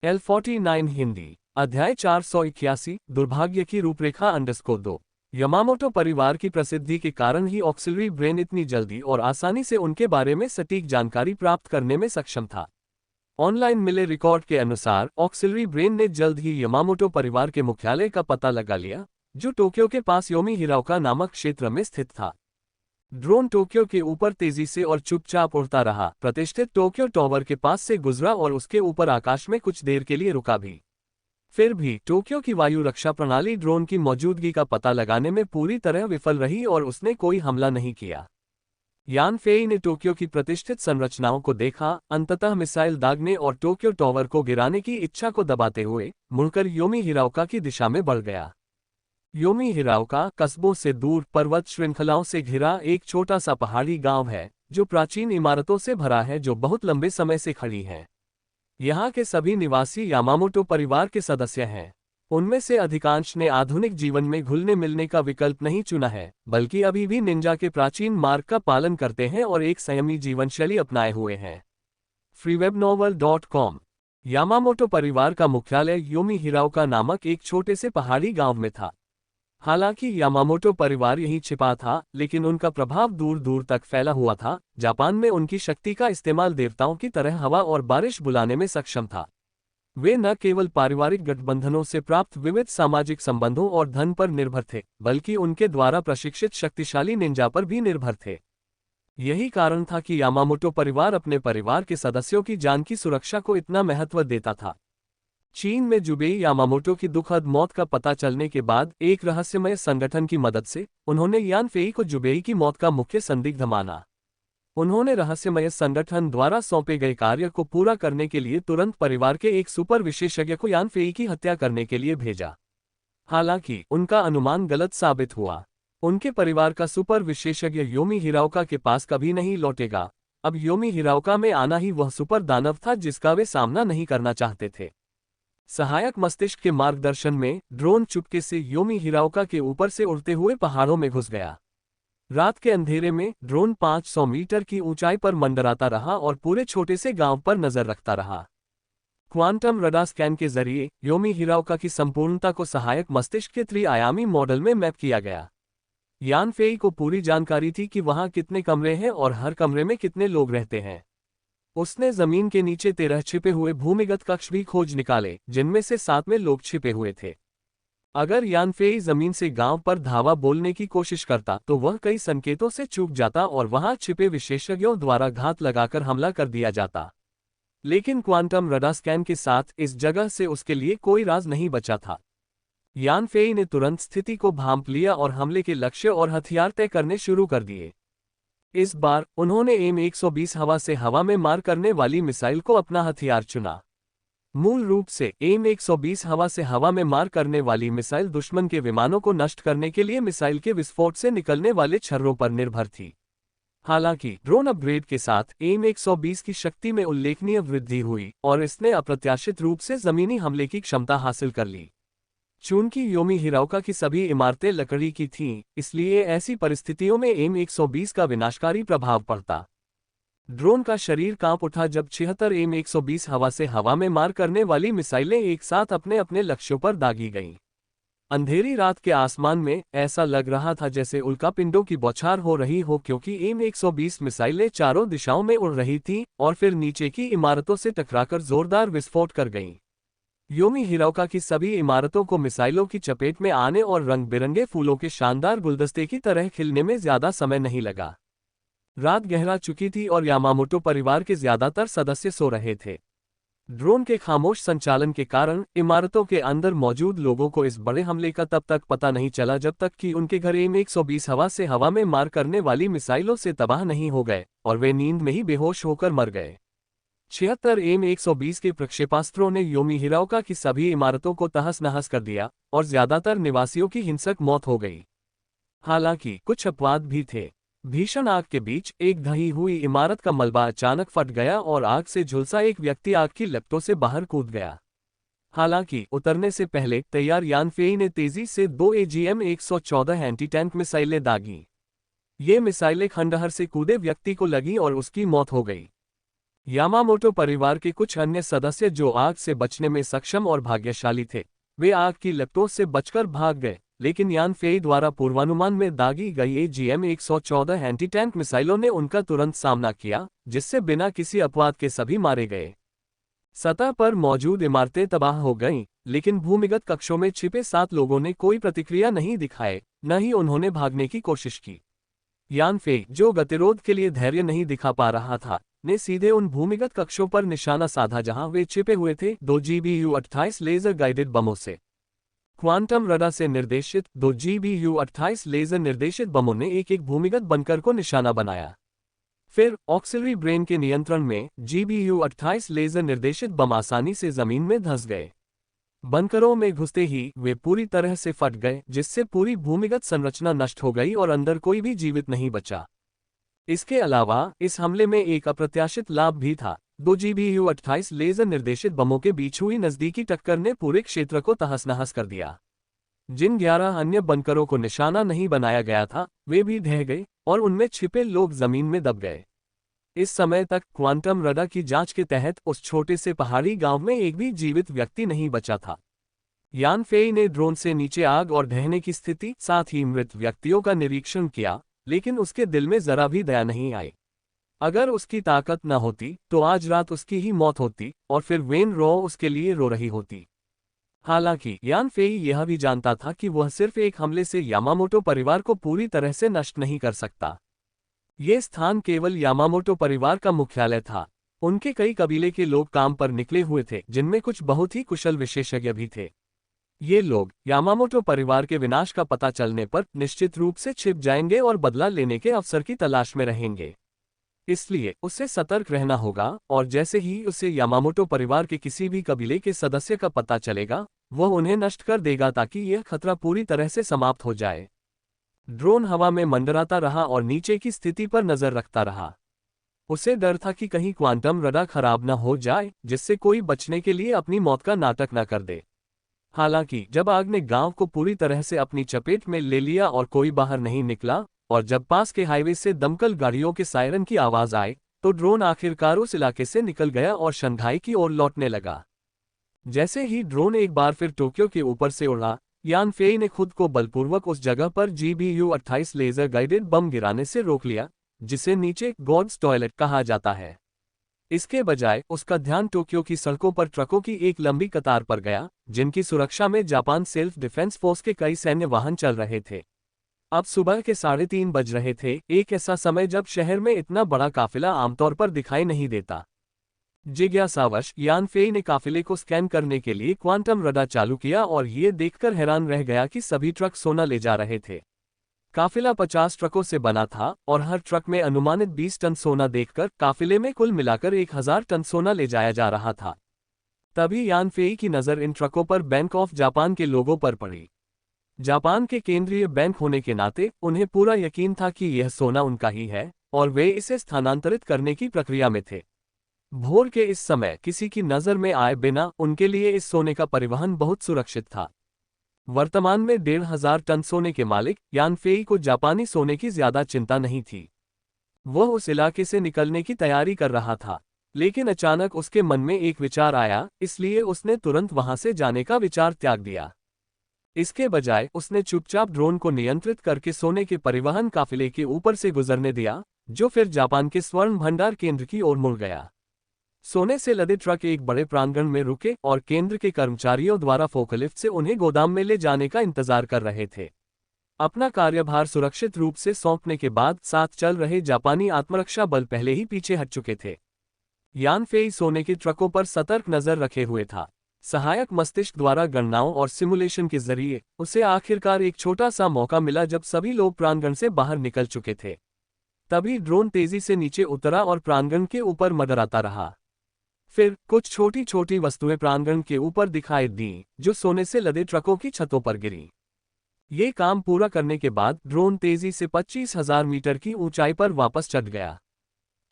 L49 Hindi अध्याय 481 दुर्भाग्य की रूपरेखा _2 यमामोटो परिवार की प्रसिद्धि के कारण ही ऑक्सिलरी ब्रेन इतनी जल्दी और आसानी से उनके बारे में सटीक जानकारी प्राप्त करने में सक्षम था। ऑनलाइन मिले रिकॉर्ड के अनुसार ऑक्सिलरी ब्रेन ने जल्द ही यमामोटो परिवार के मुख्यालय का पता लगा लिया, जो टोक्यो के पास योमी हिराओका नामक क्षेत्र में स्थित था। ड्रोन टोक्यो के ऊपर तेजी से और चुपचाप उड़ता रहा, प्रतिष्ठित टोक्यो टावर के पास से गुजरा और उसके ऊपर आकाश में कुछ देर के लिए रुका भी। फिर भी टोक्यो की वायु रक्षा प्रणाली ड्रोन की मौजूदगी का पता लगाने में पूरी तरह विफल रही और उसने कोई हमला नहीं किया। यान फेई ने टोक्यो की प्रतिष्ठित संरचनाओं को देखा, अंततः मिसाइल दागने और टोक्यो टावर को गिराने की इच्छा को दबाते हुए मुड़कर योमी हिराओका की दिशा में बढ़ गया। योमी हिराओका कस्बों से दूर पर्वत श्रृंखलाओं से घिरा एक छोटा सा पहाड़ी गांव है, जो प्राचीन इमारतों से भरा है जो बहुत लंबे समय से खड़ी हैं। यहाँ के सभी निवासी यामामोटो परिवार के सदस्य हैं। उनमें से अधिकांश ने आधुनिक जीवन में घुलने मिलने का विकल्प नहीं चुना है, बल्कि अभी भी निंजा के प्राचीन मार्ग का पालन करते हैं और एक संयमी जीवनशैली अपनाए हुए हैं। freewebnovel.com यामामोटो परिवार का मुख्यालय योमी हिराओका नामक एक छोटे से पहाड़ी गांव में था। हालांकि यामामोटो परिवार यहीं छिपा था, लेकिन उनका प्रभाव दूर दूर तक फैला हुआ था। जापान में उनकी शक्ति का इस्तेमाल देवताओं की तरह हवा और बारिश बुलाने में सक्षम था। वे न केवल पारिवारिक गठबंधनों से प्राप्त विविध सामाजिक संबंधों और धन पर निर्भर थे, बल्कि उनके द्वारा प्रशिक्षित शक्तिशाली निंजा पर भी निर्भर थे। यही कारण था कि यामामोटो परिवार अपने परिवार के सदस्यों की जान की सुरक्षा को इतना महत्व देता था। चीन में जुबेई यामामोटो की दुखद मौत का पता चलने के बाद एक रहस्यमय संगठन की मदद से उन्होंने यान फेई को जुबेई की मौत का मुख्य संदिग्ध माना। उन्होंने रहस्यमय संगठन द्वारा सौंपे गए कार्य को पूरा करने के लिए तुरंत परिवार के एक सुपर विशेषज्ञ को यान फेई की हत्या करने के लिए भेजा। हालांकि उनका अनुमान गलत साबित हुआ। उनके परिवार का सुपर विशेषज्ञ योमी हिराओका के पास कभी नहीं लौटेगा। अब योमी हिराओका में आना ही वह सुपर दानव था जिसका वे सामना नहीं करना चाहते थे। सहायक मस्तिष्क के मार्गदर्शन में ड्रोन चुपके से योमी हिराओका के ऊपर से उड़ते हुए पहाड़ों में घुस गया। रात के अंधेरे में ड्रोन 500 मीटर की ऊंचाई पर मंडराता रहा और पूरे छोटे से गांव पर नजर रखता रहा। क्वांटम रडार स्कैन के जरिए योमी हिराओका की संपूर्णता को सहायक मस्तिष्क के त्रिआयामी मॉडल में मैप किया गया। यान फेई को पूरी जानकारी थी कि वहां कितने कमरे हैं और हर कमरे में कितने लोग रहते हैं। उसने जमीन के नीचे 13 छिपे हुए भूमिगत कक्ष भी खोज निकाले, जिनमें से 7 में लोग छिपे हुए थे। अगर यान फेई जमीन से गांव पर धावा बोलने की कोशिश करता तो वह कई संकेतों से चूक जाता और वहां छिपे विशेषज्ञों द्वारा घात लगाकर हमला कर दिया जाता। लेकिन क्वांटम रडार स्कैन के साथ इस जगह से उसके लिए कोई राज नहीं बचा था। यान फेई ने तुरंत स्थिति को भांप लिया और हमले के लक्ष्य और हथियार तय करने शुरू कर दिए। इस बार उन्होंने एम-120 हवा से हवा में मार करने वाली मिसाइल को अपना हथियार चुना। मूल रूप से एम-120 हवा से हवा में मार करने वाली मिसाइल दुश्मन के विमानों को नष्ट करने के लिए मिसाइल के विस्फोट से निकलने वाले छर्रों पर निर्भर थी। हालांकि ड्रोन अपग्रेड के साथ एम-120 की शक्ति में उल्लेखनीय वृद्धि हुई और इसने अप्रत्याशित रूप से जमीनी हमले की क्षमता हासिल कर ली। चूंकि योमी हिराओका की सभी इमारतें लकड़ी की थीं, इसलिए ऐसी परिस्थितियों में एम-120 का विनाशकारी प्रभाव पड़ता। ड्रोन का शरीर कांप उठा जब 76 एम-120 हवा से हवा में मार करने वाली मिसाइलें एक साथ अपने अपने लक्ष्यों पर दागी गईं। अंधेरी रात के आसमान में ऐसा लग रहा था जैसे उल्कापिंडों की बौछार हो रही हो, क्योंकि एम-120 मिसाइलें चारों दिशाओं में उड़ रही थीं और फिर नीचे की इमारतों से टकराकर जोरदार विस्फोट कर गईं। योमी हिराओका की सभी इमारतों को मिसाइलों की चपेट में आने और रंग बिरंगे फूलों के शानदार गुलदस्ते की तरह खिलने में ज्यादा समय नहीं लगा। रात गहरा चुकी थी और यामामोटो परिवार के ज्यादातर सदस्य सो रहे थे। ड्रोन के खामोश संचालन के कारण इमारतों के अंदर मौजूद लोगों को इस बड़े हमले का तब तक पता नहीं चला जब तक कि उनके घर एम-120 हवा से हवा में मार करने वाली मिसाइलों से तबाह नहीं हो गए और वे नींद में ही बेहोश होकर मर गए। 76 एम-120 के प्रक्षेपास्त्रों ने योमी हिराओका की सभी इमारतों को तहस नहस कर दिया और ज्यादातर निवासियों की हिंसक मौत हो गई। हालांकि कुछ अपवाद भी थे। भीषण आग के बीच एक ढही हुई इमारत का मलबा अचानक फट गया और आग से झुलसा एक व्यक्ति आग की लपटों से बाहर कूद गया। हालांकि उतरने से पहले तैयार यान फेई ने तेजी से 2 AGM-114 एंटी टैंक मिसाइलें दागीं। ये मिसाइलें खंडहर से कूदे व्यक्ति को लगीं और उसकी मौत हो गई। यामामोटो परिवार के कुछ अन्य सदस्य जो आग से बचने में सक्षम और भाग्यशाली थे, वे आग की लपटों से बचकर भाग गए, लेकिन यान फेई द्वारा पूर्वानुमान में दागी गई AGM-114 एंटी टैंक मिसाइलों ने उनका तुरंत सामना किया, जिससे बिना किसी अपवाद के सभी मारे गए। सतह पर मौजूद इमारतें तबाह हो गईं, लेकिन भूमिगत कक्षों में छिपे 7 लोगों ने कोई प्रतिक्रिया नहीं दिखाए, न ही उन्होंने भागने की कोशिश की। यान फेई, जो गतिरोध के लिए धैर्य नहीं दिखा पा रहा था, ने सीधे उन भूमिगत कक्षों पर निशाना साधा जहां वे छिपे हुए थे 2 GBU-28 लेजर गाइडेड बमों से। क्वांटम रडार से निर्देशित 2 GBU-28 लेजर निर्देशित बमों ने एक भूमिगत बंकर को निशाना बनाया। फिर ऑक्सिलरी ब्रेन के नियंत्रण में GBU-28 लेजर निर्देशित बम आसानी से जमीन में धंस गए। बंकरों में घुसते ही वे पूरी तरह से फट गए, जिससे पूरी भूमिगत संरचना नष्ट हो गई और अंदर कोई भी जीवित नहीं बचा। इसके अलावा इस हमले में एक अप्रत्याशित लाभ भी था। 2 GBU-28 लेजर निर्देशित बमों के बीच हुई नजदीकी टक्कर ने पूरे क्षेत्र को तहस-नहस कर दिया। जिन 11 अन्य बंकरों को निशाना नहीं बनाया गया था, वे भी ढह गए और उनमें छिपे लोग जमीन में दब गए। इस समय तक क्वांटम रडार की जांच के तहत उस छोटे से पहाड़ी गांव में एक भी जीवित व्यक्ति नहीं बचा था। यान फेई ने ड्रोन से नीचे आग और ढहने की स्थिति, साथ ही मृत व्यक्तियों का निरीक्षण किया, लेकिन उसके दिल में जरा भी दया नहीं आई। अगर उसकी ताकत न होती तो आज रात उसकी ही मौत होती और फिर वेन रॉ उसके लिए रो रही होती। हालांकि यान फेई यह भी जानता था कि वह सिर्फ एक हमले से यामामोटो परिवार को पूरी तरह से नष्ट नहीं कर सकता। ये स्थान केवल यामामोटो परिवार का मुख्यालय था। उनके कई कबीले के लोग काम पर निकले हुए थे, जिनमें कुछ बहुत ही कुशल विशेषज्ञ भी थे। ये लोग यामामोटो परिवार के विनाश का पता चलने पर निश्चित रूप से छिप जाएंगे और बदला लेने के अवसर की तलाश में रहेंगे। इसलिए उसे सतर्क रहना होगा, और जैसे ही उसे यामामोटो परिवार के किसी भी कबीले के सदस्य का पता चलेगा, वह उन्हें नष्ट कर देगा ताकि यह खतरा पूरी तरह से समाप्त हो जाए। ड्रोन हवा में मंडराता रहा और नीचे की स्थिति पर नजर रखता रहा। उसे डर था कि कहीं क्वांटम रडार खराब न हो जाए, जिससे कोई बचने के लिए अपनी मौत का नाटक न कर दे। हालांकि जब आग ने गांव को पूरी तरह से अपनी चपेट में ले लिया और कोई बाहर नहीं निकला, और जब पास के हाईवे से दमकल गाड़ियों के सायरन की आवाज आई, तो ड्रोन आखिरकार उस इलाके से निकल गया और शंघाई की ओर लौटने लगा। जैसे ही ड्रोन एक बार फिर टोक्यो के ऊपर से उड़ा, यान फेई ने खुद को बलपूर्वक उस जगह पर GBU-28 लेजर गाइडेड बम गिराने से रोक लिया, जिसे नीचे गॉड्स टॉयलेट कहा जाता है। इसके बजाय उसका ध्यान टोक्यो की सड़कों पर ट्रकों की एक लंबी कतार पर गया, जिनकी सुरक्षा में जापान सेल्फ डिफेंस फोर्स के कई सैन्य वाहन चल रहे थे। अब सुबह के 3:30 बज रहे थे, एक ऐसा समय जब शहर में इतना बड़ा काफिला आमतौर पर दिखाई नहीं देता। जिज्ञासावश यान फेई ने काफिले को स्कैन करने के लिए क्वांटम रडार चालू किया और ये देखकर हैरान रह गया कि सभी ट्रक सोना ले जा रहे थे। काफिला 50 ट्रकों से बना था और हर ट्रक में अनुमानित 20 टन सोना देखकर काफिले में कुल मिलाकर 1000 टन सोना ले जाया जा रहा था। तभी यान फेई की नज़र इन ट्रकों पर बैंक ऑफ जापान के लोगों पर पड़ी। जापान के केंद्रीय बैंक होने के नाते उन्हें पूरा यकीन था कि यह सोना उनका ही है और वे इसे स्थानांतरित करने की प्रक्रिया में थे। भोर के इस समय किसी की नज़र में आए बिना उनके लिए इस सोने का परिवहन बहुत सुरक्षित था। वर्तमान में 1500 टन सोने के मालिक यान फेई को जापानी सोने की ज्यादा चिंता नहीं थी। वह उस इलाके से निकलने की तैयारी कर रहा था, लेकिन अचानक उसके मन में एक विचार आया, इसलिए उसने तुरंत वहां से जाने का विचार त्याग दिया। इसके बजाय उसने चुपचाप ड्रोन को नियंत्रित करके सोने के परिवहन काफिले के ऊपर से गुजरने दिया, जो फिर जापान के स्वर्ण भंडार केंद्र की ओर मुड़ गया। सोने से लदे ट्रक एक बड़े प्रांगण में रुके और केंद्र के कर्मचारियों द्वारा फोकलिफ्ट से उन्हें गोदाम में ले जाने का इंतजार कर रहे थे। अपना कार्यभार सुरक्षित रूप से सौंपने के बाद साथ चल रहे जापानी आत्मरक्षा बल पहले ही पीछे हट चुके थे। यान फेई सोने के ट्रकों पर सतर्क नजर रखे हुए था। सहायक मस्तिष्क द्वारा गणनाओं और सिमुलेशन के जरिए उसे आखिरकार एक छोटा सा मौका मिला जब सभी लोग प्रांगण से बाहर निकल चुके थे। तभी ड्रोन तेजी से नीचे उतरा और प्रांगण के ऊपर मंडराता रहा। फिर कुछ छोटी छोटी वस्तुएं प्रांगण के ऊपर दिखाई दीं, जो सोने से लदे ट्रकों की छतों पर गिरी। ये काम पूरा करने के बाद ड्रोन तेजी से 25,000 मीटर की ऊंचाई पर वापस चढ़ गया।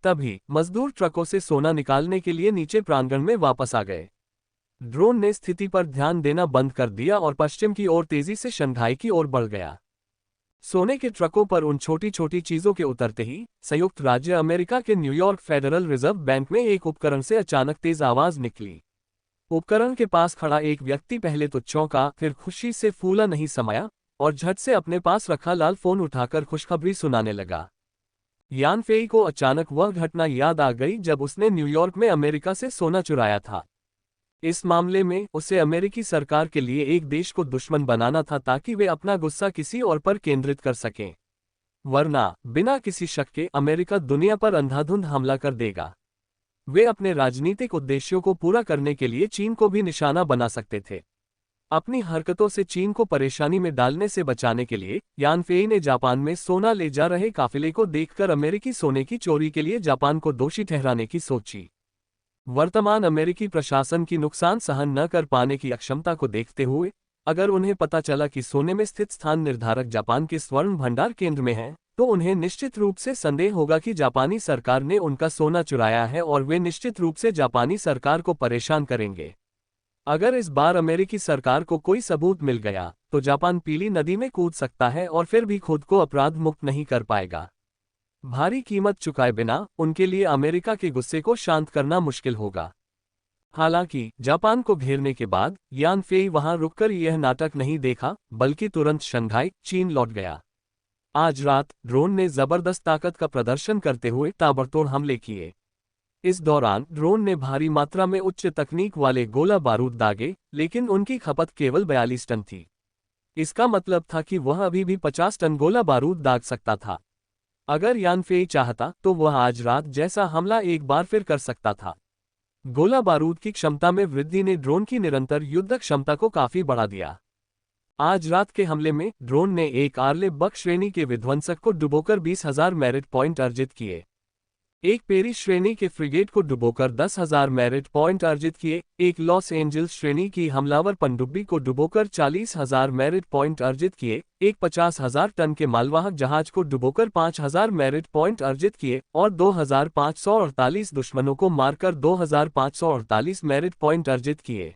तभी मजदूर ट्रकों से सोना निकालने के लिए नीचे प्रांगण में वापस आ गए। ड्रोन ने स्थिति पर ध्यान देना बंद कर दिया और पश्चिम की ओर तेजी से शंघाई की ओर बढ़ गया। सोने के ट्रकों पर उन छोटी छोटी चीजों के उतरते ही संयुक्त राज्य अमेरिका के न्यूयॉर्क फेडरल रिजर्व बैंक में एक उपकरण से अचानक तेज आवाज निकली। उपकरण के पास खड़ा एक व्यक्ति पहले तो चौंका, फिर खुशी से फूला नहीं समाया और झट से अपने पास रखा लाल फोन उठाकर खुशखबरी सुनाने लगा। यान फेई को अचानक वह घटना याद आ गई जब उसने न्यूयॉर्क में अमेरिका से सोना चुराया था। इस मामले में उसे अमेरिकी सरकार के लिए एक देश को दुश्मन बनाना था ताकि वे अपना गुस्सा किसी और पर केंद्रित कर सकें। वरना बिना किसी शक के अमेरिका दुनिया पर अंधाधुंध हमला कर देगा। वे अपने राजनीतिक उद्देश्यों को पूरा करने के लिए चीन को भी निशाना बना सकते थे। अपनी हरकतों से चीन को परेशानी में डालने से बचाने के लिए यान फेई ने जापान में सोना ले जा रहे काफिले को देखकर अमेरिकी सोने की चोरी के लिए जापान को दोषी ठहराने की सोची। वर्तमान अमेरिकी प्रशासन की नुकसान सहन न कर पाने की अक्षमता को देखते हुए अगर उन्हें पता चला कि सोने में स्थित स्थान निर्धारक जापान के स्वर्ण भंडार केंद्र में है, तो उन्हें निश्चित रूप से संदेह होगा कि जापानी सरकार ने उनका सोना चुराया है और वे निश्चित रूप से जापानी सरकार को परेशान करेंगे। अगर इस बार अमेरिकी सरकार को कोई सबूत मिल गया तो जापान पीली नदी में कूद सकता है और फिर भी खुद को अपराध मुक्त नहीं कर पाएगा। भारी कीमत चुकाए बिना उनके लिए अमेरिका के गुस्से को शांत करना मुश्किल होगा। हालांकि जापान को घेरने के बाद यान फेई वहां रुककर यह नाटक नहीं देखा, बल्कि तुरंत शंघाई, चीन लौट गया। आज रात ड्रोन ने जबरदस्त ताकत का प्रदर्शन करते हुए ताबड़तोड़ हमले किए। इस दौरान ड्रोन ने भारी मात्रा में उच्च तकनीक वाले गोला बारूद दागे, लेकिन उनकी खपत केवल 42 टन थी। इसका मतलब था कि वह अभी भी 50 टन गोला बारूद दाग सकता था। अगर यान फेई चाहता तो वह आज रात जैसा हमला एक बार फिर कर सकता था। गोला बारूद की क्षमता में वृद्धि ने ड्रोन की निरंतर युद्ध क्षमता को काफी बढ़ा दिया। आज रात के हमले में ड्रोन ने एक आर्ले बक श्रेणी के विध्वंसक को डुबोकर 20,000 मेरिट पॉइंट अर्जित किए, एक पेरी श्रेणी के फ्रिगेट को डुबोकर 10,000 मेरिट पॉइंट अर्जित किए, एक लॉस एंजल्स श्रेणी की हमलावर पनडुब्बी को डुबोकर 40,000 मेरिट पॉइंट अर्जित किए, एक 50,000 टन के मालवाहक जहाज को डुबोकर 5,000 मेरिट पॉइंट अर्जित किए और 2,548 दुश्मनों को मारकर 2,548 मेरिट पॉइंट अर्जित किए।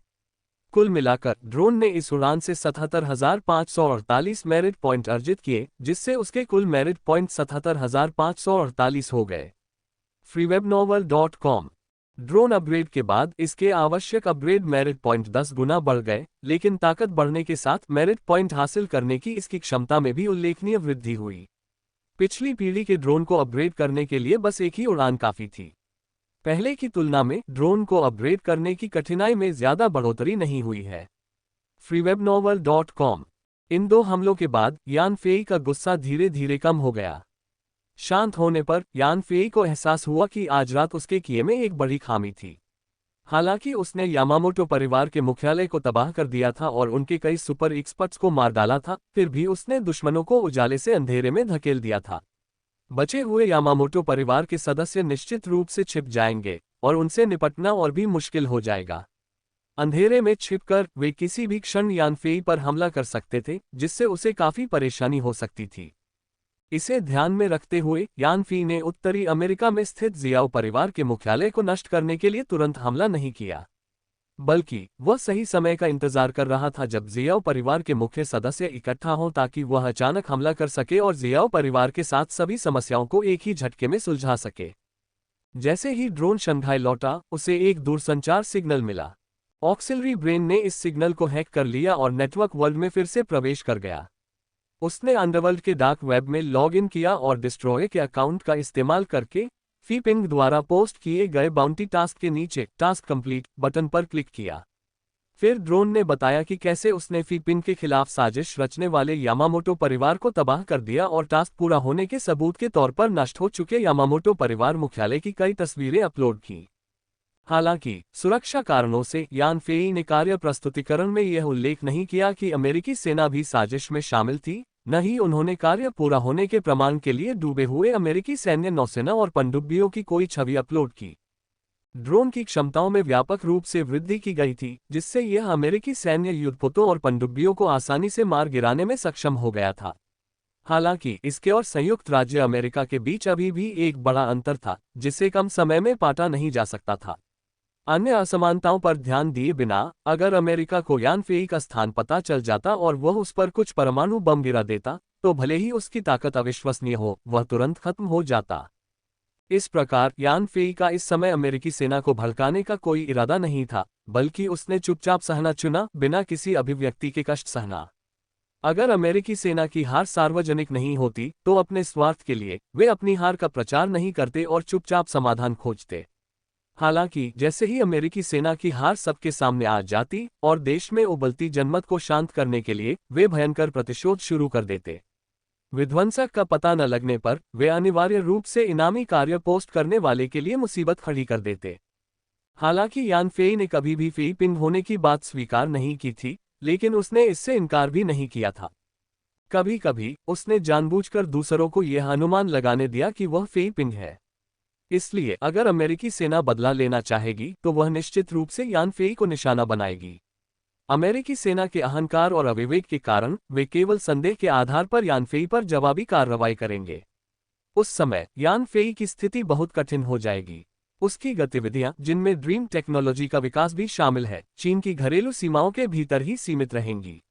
कुल मिलाकर ड्रोन ने इस उड़ान से 77,548 मेरिट पॉइंट अर्जित किए, जिससे उसके कुल मेरिट पॉइंट 77,548 हो गए। freewebnovel.com। ड्रोन अपग्रेड के बाद इसके आवश्यक अपग्रेड मेरिट पॉइंट 10 गुना बढ़ गए, लेकिन ताकत बढ़ने के साथ मेरिट पॉइंट हासिल करने की इसकी क्षमता में भी उल्लेखनीय वृद्धि हुई। पिछली पीढ़ी के ड्रोन को अपग्रेड करने के लिए बस एक ही उड़ान काफी थी। पहले की तुलना में ड्रोन को अपग्रेड करने की कठिनाई में ज्यादा बढ़ोतरी नहीं हुई है। freewebnovel.com। इन दो हमलों के बाद यान फेई का गुस्सा धीरे धीरे कम हो गया। शांत होने पर यान फेई को एहसास हुआ कि आज रात उसके किए में एक बड़ी खामी थी। हालांकि उसने यामामोटो परिवार के मुख्यालय को तबाह कर दिया था और उनके कई सुपर एक्सपर्ट्स को मार डाला था, फिर भी उसने दुश्मनों को उजाले से अंधेरे में धकेल दिया था। बचे हुए यामामोटो परिवार के सदस्य निश्चित रूप से छिप जाएंगे और उनसे निपटना और भी मुश्किल हो जाएगा। अंधेरे में छिपकर वे किसी भी क्षण यान फेई पर हमला कर सकते थे, जिससे उसे काफी परेशानी हो सकती थी। इसे ध्यान में रखते हुए यान फेई ने उत्तरी अमेरिका में स्थित जियाओ परिवार के मुख्यालय को नष्ट करने के लिए तुरंत हमला नहीं किया, बल्कि वह सही समय का इंतजार कर रहा था जब जियाओ परिवार के मुख्य सदस्य इकट्ठा हों ताकि वह अचानक हमला कर सके और जियाओ परिवार के साथ सभी समस्याओं को एक ही झटके में सुलझा सके। जैसे ही ड्रोन शंघाई लौटा, उसे एक दूरसंचार सिग्नल मिला। ऑक्सिलरी ब्रेन ने इस सिग्नल को हैक कर लिया और नेटवर्क वर्ल्ड में फिर से प्रवेश कर गया। उसने अंडरवर्ल्ड के डार्क वेब में लॉग इन किया और डिस्ट्रॉय के अकाउंट का इस्तेमाल करके फीपिंग द्वारा पोस्ट किए गए बाउंटी टास्क के नीचे टास्क कंप्लीट बटन पर क्लिक किया। फिर ड्रोन ने बताया कि कैसे उसने फीपिंग के खिलाफ साजिश रचने वाले यामामोटो परिवार को तबाह कर दिया और टास्क पूरा होने के सबूत के तौर पर नष्ट हो चुके यामामोटो परिवार मुख्यालय की कई तस्वीरें अपलोड की। हालांकि सुरक्षा कारणों से यान फेई ने कार्य प्रस्तुतिकरण में यह उल्लेख नहीं किया कि अमेरिकी सेना भी साजिश में शामिल थी, न ही उन्होंने कार्य पूरा होने के प्रमाण के लिए डूबे हुए अमेरिकी सैन्य नौसेना और पनडुब्बियों की कोई छवि अपलोड की। ड्रोन की क्षमताओं में व्यापक रूप से वृद्धि की गई थी, जिससे यह अमेरिकी सैन्य युद्धपोतों और पनडुब्बियों को आसानी से मार गिराने में सक्षम हो गया था। हालांकि इसके और संयुक्त राज्य अमेरिका के बीच अभी भी एक बड़ा अंतर था, जिसे कम समय में पाटा नहीं जा सकता था। अन्य असमानताओं पर ध्यान दिए बिना अगर अमेरिका को यान फेई का स्थान पता चल जाता और वह उस पर कुछ परमाणु बम गिरा देता, तो भले ही उसकी ताकत अविश्वसनीय हो, वह तुरंत खत्म हो जाता। इस प्रकार यान फेई का इस समय अमेरिकी सेना को भड़काने का कोई इरादा नहीं था, बल्कि उसने चुपचाप सहना चुना, बिना किसी अभिव्यक्ति के कष्ट सहना। अगर अमेरिकी सेना की हार सार्वजनिक नहीं होती, तो अपने स्वार्थ के लिए वे अपनी हार का प्रचार नहीं करते और चुपचाप समाधान खोजते। हालांकि जैसे ही अमेरिकी सेना की हार सबके सामने आ जाती और देश में उबलती जनमत को शांत करने के लिए वे भयंकर प्रतिशोध शुरू कर देते। विध्वंसक का पता न लगने पर वे अनिवार्य रूप से इनामी कार्य पोस्ट करने वाले के लिए मुसीबत खड़ी कर देते। हालांकि यान फेई ने कभी भी फेई पिंग होने की बात स्वीकार नहीं की थी, लेकिन उसने इससे इनकार भी नहीं किया था। कभी कभी उसने जानबूझकर दूसरों को यह अनुमान लगाने दिया कि वह फेई पिंग है। इसलिए अगर अमेरिकी सेना बदला लेना चाहेगी तो वह निश्चित रूप से यान फेई को निशाना बनाएगी। अमेरिकी सेना के अहंकार और अविवेक के कारण वे केवल संदेह के आधार पर यान फेई पर जवाबी कार्रवाई करेंगे। उस समय यान फेई की स्थिति बहुत कठिन हो जाएगी। उसकी गतिविधियां, जिनमें ड्रीम टेक्नोलॉजी का विकास भी शामिल है, चीन की घरेलू सीमाओं के भीतर ही सीमित रहेंगी।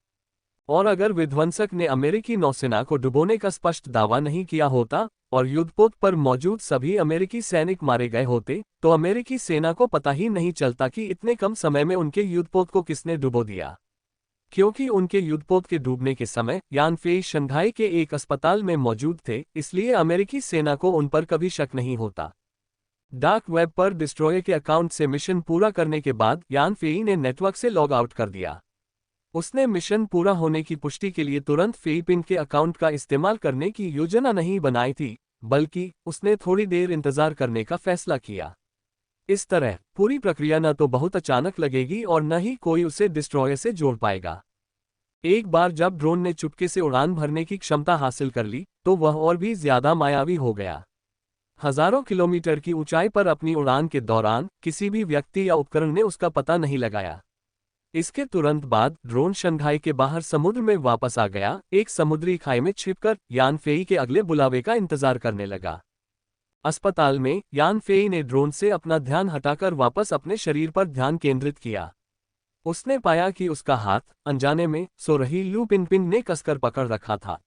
और अगर विध्वंसक ने अमेरिकी नौसेना को डुबोने का स्पष्ट दावा नहीं किया होता और युद्धपोत पर मौजूद सभी अमेरिकी सैनिक मारे गए होते, तो अमेरिकी सेना को पता ही नहीं चलता कि इतने कम समय में उनके युद्धपोत को किसने डुबो दिया। क्योंकि उनके युद्धपोत के डूबने के समय यान फेई शंघाई के एक अस्पताल में मौजूद थे, इसलिए अमेरिकी सेना को उन पर कभी शक नहीं होता। डार्क वेब पर डिस्ट्रॉयर के अकाउंट से मिशन पूरा करने के बाद यान फेई ने नेटवर्क से लॉग आउट कर दिया। उसने मिशन पूरा होने की पुष्टि के लिए तुरंत फेई पिन के अकाउंट का इस्तेमाल करने की योजना नहीं बनाई थी, बल्कि उसने थोड़ी देर इंतजार करने का फैसला किया। इस तरह पूरी प्रक्रिया न तो बहुत अचानक लगेगी और न ही कोई उसे डिस्ट्रॉयर से जोड़ पाएगा। एक बार जब ड्रोन ने चुपके से उड़ान भरने की क्षमता हासिल कर ली, तो वह और भी ज्यादा मायावी हो गया। हजारों किलोमीटर की ऊंचाई पर अपनी उड़ान के दौरान किसी भी व्यक्ति या उपकरण ने उसका पता नहीं लगाया। इसके तुरंत बाद ड्रोन शंघाई के बाहर समुद्र में वापस आ गया, एक समुद्री खाई में छिपकर यान फेई के अगले बुलावे का इंतजार करने लगा। अस्पताल में यान फेई ने ड्रोन से अपना ध्यान हटाकर वापस अपने शरीर पर ध्यान केंद्रित किया। उसने पाया कि उसका हाथ अनजाने में सो रही लू पिनपिन ने कसकर पकड़ रखा था।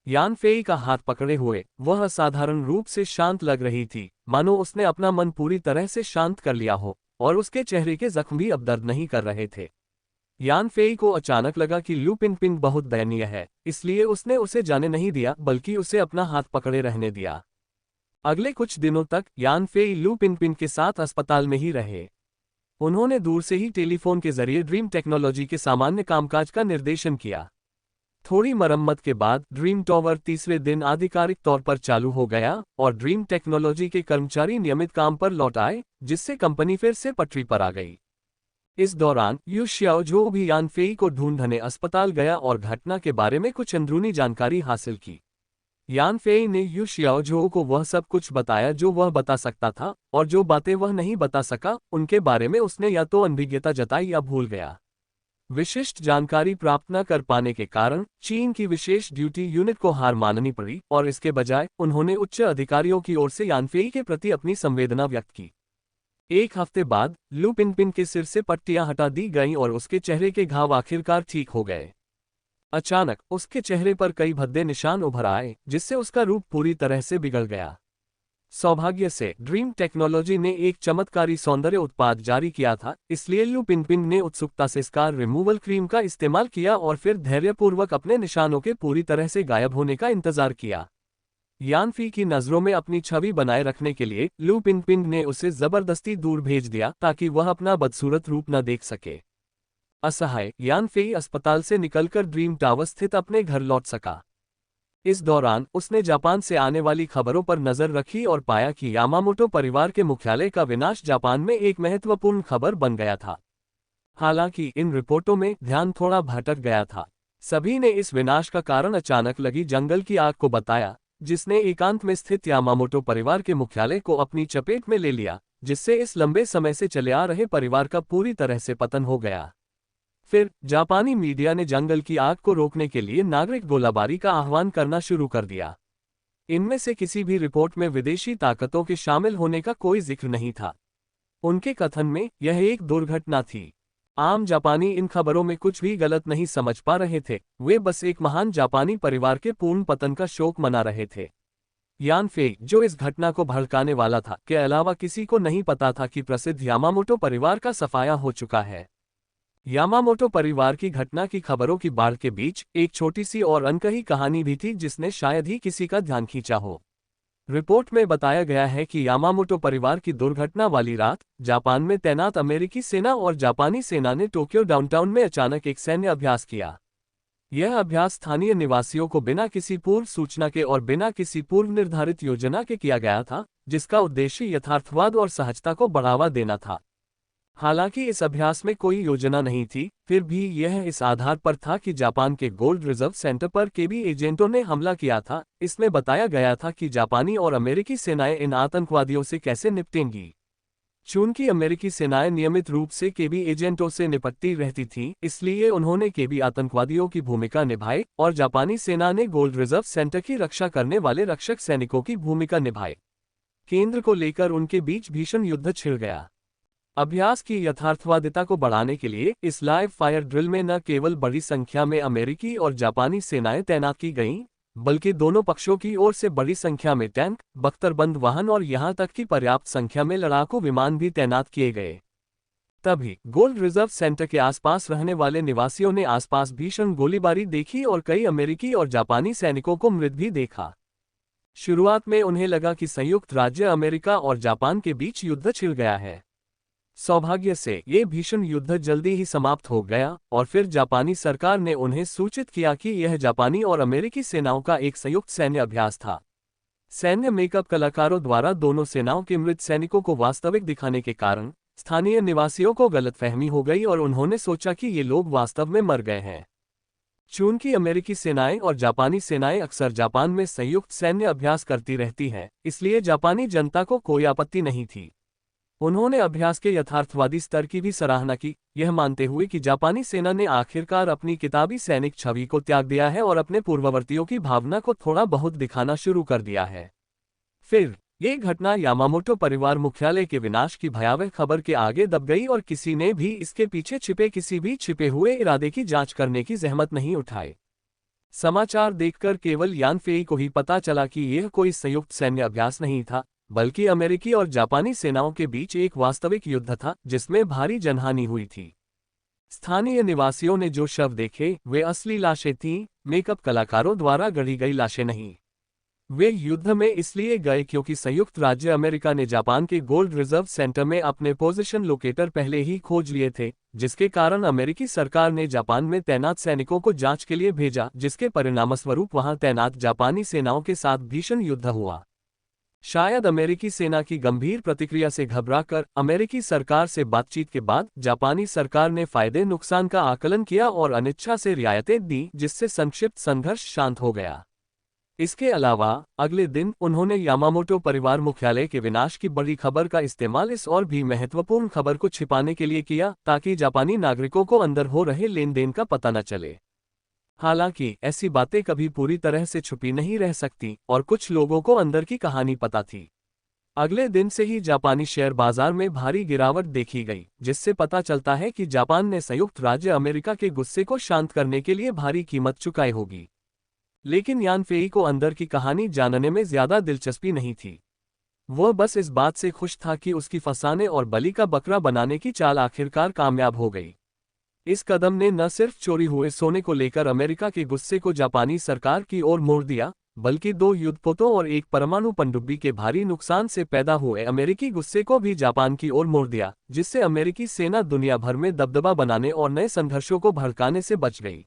यान फेई का हाथ पकड़े हुए वह असाधारण रूप से शांत लग रही थी, मानो उसने अपना मन पूरी तरह से शांत कर लिया हो और उसके चेहरे के जख्म भी अब दर्द नहीं कर रहे थे। यान फेई को अचानक लगा कि लू पिनपिन बहुत दयनीय है, इसलिए उसने उसे जाने नहीं दिया बल्कि उसे अपना हाथ पकड़े रहने दिया। अगले कुछ दिनों तक यान फेई लू पिनपिन के साथ अस्पताल में ही रहे। उन्होंने दूर से ही टेलीफोन के जरिए ड्रीम टेक्नोलॉजी के सामान्य कामकाज का निर्देशन किया। थोड़ी मरम्मत के बाद ड्रीम टॉवर तीसरे दिन आधिकारिक तौर पर चालू हो गया और ड्रीम टेक्नोलॉजी के कर्मचारी नियमित काम पर लौट आए, जिससे कंपनी फिर से पटरी पर आ गई। इस दौरान यू शियाओजो भी यान फेई को ढूंढने अस्पताल गया और घटना के बारे में कुछ अंदरूनी जानकारी हासिल की। यान फेई ने यू शियाओजो को वह सब कुछ बताया जो वह बता सकता था, और जो बातें वह नहीं बता सका उनके बारे में उसने या तो अनभिज्ञता जताई या भूल गया। विशिष्ट जानकारी प्राप्त न कर पाने के कारण चीन की विशेष ड्यूटी यूनिट को हार माननी पड़ी और इसके बजाय उन्होंने उच्च अधिकारियों की ओर से यान फेई के प्रति अपनी संवेदना व्यक्त की। एक हफ्ते बाद लू पिनपिन के सिर से पट्टियां हटा दी गईं और उसके चेहरे के घाव आखिरकार ठीक हो गए। अचानक उसके चेहरे पर कई भद्दे निशान उभर आए, जिससे उसका रूप पूरी तरह से बिगड़ गया। सौभाग्य से ड्रीम टेक्नोलॉजी ने एक चमत्कारी सौंदर्य उत्पाद जारी किया था, इसलिए लू पिनपिन ने उत्सुकता से स्कार रिमूवल क्रीम का इस्तेमाल किया और फिर धैर्यपूर्वक अपने निशानों के पूरी तरह से गायब होने का इंतजार किया। यान फेई की नजरों में अपनी छवि बनाए रखने के लिए लू पिनपिन ने उसे जबरदस्ती दूर भेज दिया ताकि वह अपना बदसूरत रूप न देख सके। असहाय यान फेई अस्पताल से निकलकर ड्रीम टावर स्थित अपने घर लौट सका। इस दौरान उसने जापान से आने वाली खबरों पर नजर रखी और पाया कि यामामोटो परिवार के मुख्यालय का विनाश जापान में एक महत्वपूर्ण खबर बन गया था। हालांकि इन रिपोर्टों में ध्यान थोड़ा भटक गया था। सभी ने इस विनाश का कारण अचानक लगी जंगल की आग को बताया, जिसने एकांत में स्थित यामामोटो परिवार के मुख्यालय को अपनी चपेट में ले लिया, जिससे इस लंबे समय से चले आ रहे परिवार का पूरी तरह से पतन हो गया। फिर जापानी मीडिया ने जंगल की आग को रोकने के लिए नागरिक गोलाबारी का आह्वान करना शुरू कर दिया। इनमें से किसी भी रिपोर्ट में विदेशी ताकतों के शामिल होने का कोई जिक्र नहीं था। उनके कथन में यह एक दुर्घटना थी। आम जापानी इन खबरों में कुछ भी गलत नहीं समझ पा रहे थे, वे बस एक महान जापानी परिवार के पूर्ण पतन का शोक मना रहे थे। यान फेई, जो इस घटना को भड़काने वाला था, के अलावा किसी को नहीं पता था कि प्रसिद्ध यामामोटो परिवार का सफाया हो चुका है। यामामोटो परिवार की घटना की खबरों की बाढ़ के बीच एक छोटी सी और अनकही कहानी भी थी जिसने शायद ही किसी का ध्यान खींचा हो। रिपोर्ट में बताया गया है कि यामामोटो परिवार की दुर्घटना वाली रात जापान में तैनात अमेरिकी सेना और जापानी सेना ने टोक्यो डाउनटाउन में अचानक एक सैन्य अभ्यास किया। यह अभ्यास स्थानीय निवासियों को बिना किसी पूर्व सूचना के और बिना किसी पूर्व निर्धारित योजना के किया गया था, जिसका उद्देश्य यथार्थवाद और सहजता को बढ़ावा देना था। हालांकि इस अभ्यास में कोई योजना नहीं थी, फिर भी यह इस आधार पर था कि जापान के गोल्ड रिजर्व सेंटर पर केबी एजेंटों ने हमला किया था। इसमें बताया गया था कि जापानी और अमेरिकी सेनाएं इन आतंकवादियों से कैसे निपटेंगी। चूंकि अमेरिकी सेनाएं नियमित रूप से केबी एजेंटों से निपटती रहती थीं, इसलिए उन्होंने केबी आतंकवादियों की भूमिका निभाई और जापानी सेना ने गोल्ड रिजर्व सेंटर की रक्षा करने वाले रक्षक सैनिकों की भूमिका निभाई। केंद्र को लेकर उनके बीच भीषण युद्ध छिड़ गया। अभ्यास की यथार्थवादिता को बढ़ाने के लिए इस लाइव फायर ड्रिल में न केवल बड़ी संख्या में अमेरिकी और जापानी सेनाएं तैनात की गईं, बल्कि दोनों पक्षों की ओर से बड़ी संख्या में टैंक, बख्तरबंद वाहन और यहां तक कि पर्याप्त संख्या में लड़ाकू विमान भी तैनात किए गए। तभी गोल्ड रिजर्व सेंटर के आसपास रहने वाले निवासियों ने आसपास भीषण गोलीबारी देखी और कई अमेरिकी और जापानी सैनिकों को मृत भी देखा। शुरुआत में उन्हें लगा कि संयुक्त राज्य अमेरिका और जापान के बीच युद्ध छिड़ गया है। सौभाग्य से ये भीषण युद्ध जल्दी ही समाप्त हो गया और फिर जापानी सरकार ने उन्हें सूचित किया कि यह जापानी और अमेरिकी सेनाओं का एक संयुक्त सैन्य अभ्यास था। सैन्य मेकअप कलाकारों द्वारा दोनों सेनाओं के मृत सैनिकों को वास्तविक दिखाने के कारण स्थानीय निवासियों को गलतफहमी हो गई और उन्होंने सोचा कि ये लोग वास्तव में मर गए हैं। चूंकि अमेरिकी सेनाएं और जापानी सेनाएं अक्सर जापान में संयुक्त सैन्य अभ्यास करती रहती हैं, इसलिए जापानी जनता को कोई आपत्ति नहीं थी। उन्होंने अभ्यास के यथार्थवादी स्तर की भी सराहना की, यह मानते हुए कि जापानी सेना ने आखिरकार अपनी किताबी सैनिक छवि को त्याग दिया है और अपने पूर्ववर्तियों की भावना को थोड़ा बहुत दिखाना शुरू कर दिया है। फिर ये घटना यामामोटो परिवार मुख्यालय के विनाश की भयावह खबर के आगे दब गई और किसी ने भी इसके पीछे छिपे किसी भी छिपे हुए इरादे की जांच करने की जहमत नहीं उठाई। समाचार देखकर केवल यान फेई को ही पता चला कि यह कोई संयुक्त सैन्य अभ्यास नहीं था, बल्कि अमेरिकी और जापानी सेनाओं के बीच एक वास्तविक युद्ध था जिसमें भारी जनहानि हुई थी। स्थानीय निवासियों ने जो शव देखे वे असली लाशें थीं, मेकअप कलाकारों द्वारा गढ़ी गई लाशें नहीं। वे युद्ध में इसलिए गए क्योंकि संयुक्त राज्य अमेरिका ने जापान के गोल्ड रिजर्व सेंटर में अपने पोजीशन लोकेटर पहले ही खोज लिए थे, जिसके कारण अमेरिकी सरकार ने जापान में तैनात सैनिकों को जांच के लिए भेजा, जिसके परिणामस्वरूप वहां तैनात जापानी सेनाओं के साथ भीषण युद्ध हुआ। शायद अमेरिकी सेना की गंभीर प्रतिक्रिया से घबराकर अमेरिकी सरकार से बातचीत के बाद जापानी सरकार ने फायदे नुकसान का आकलन किया और अनिच्छा से रियायतें दी, जिससे संक्षिप्त संघर्ष शांत हो गया। इसके अलावा अगले दिन उन्होंने यामामोटो परिवार मुख्यालय के विनाश की बड़ी खबर का इस्तेमाल इस और भी महत्वपूर्ण खबर को छिपाने के लिए किया, ताकि जापानी नागरिकों को अंदर हो रहे लेन देन का पता न चले। हालांकि ऐसी बातें कभी पूरी तरह से छुपी नहीं रह सकती और कुछ लोगों को अंदर की कहानी पता थी। अगले दिन से ही जापानी शेयर बाजार में भारी गिरावट देखी गई, जिससे पता चलता है कि जापान ने संयुक्त राज्य अमेरिका के गुस्से को शांत करने के लिए भारी कीमत चुकाई होगी। लेकिन यान फेई को अंदर की कहानी जानने में ज्यादा दिलचस्पी नहीं थी। वह बस इस बात से खुश था कि उसकी फंसाने और बलि का बकरा बनाने की चाल आखिरकार कामयाब हो गई। इस कदम ने न सिर्फ चोरी हुए सोने को लेकर अमेरिका के गुस्से को जापानी सरकार की ओर मोड़ दिया, बल्कि 2 युद्धपोतों और एक परमाणु पनडुब्बी के भारी नुकसान से पैदा हुए अमेरिकी गुस्से को भी जापान की ओर मोड़ दिया, जिससे अमेरिकी सेना दुनिया भर में दबदबा बनाने और नए संघर्षों को भड़काने से बच गई।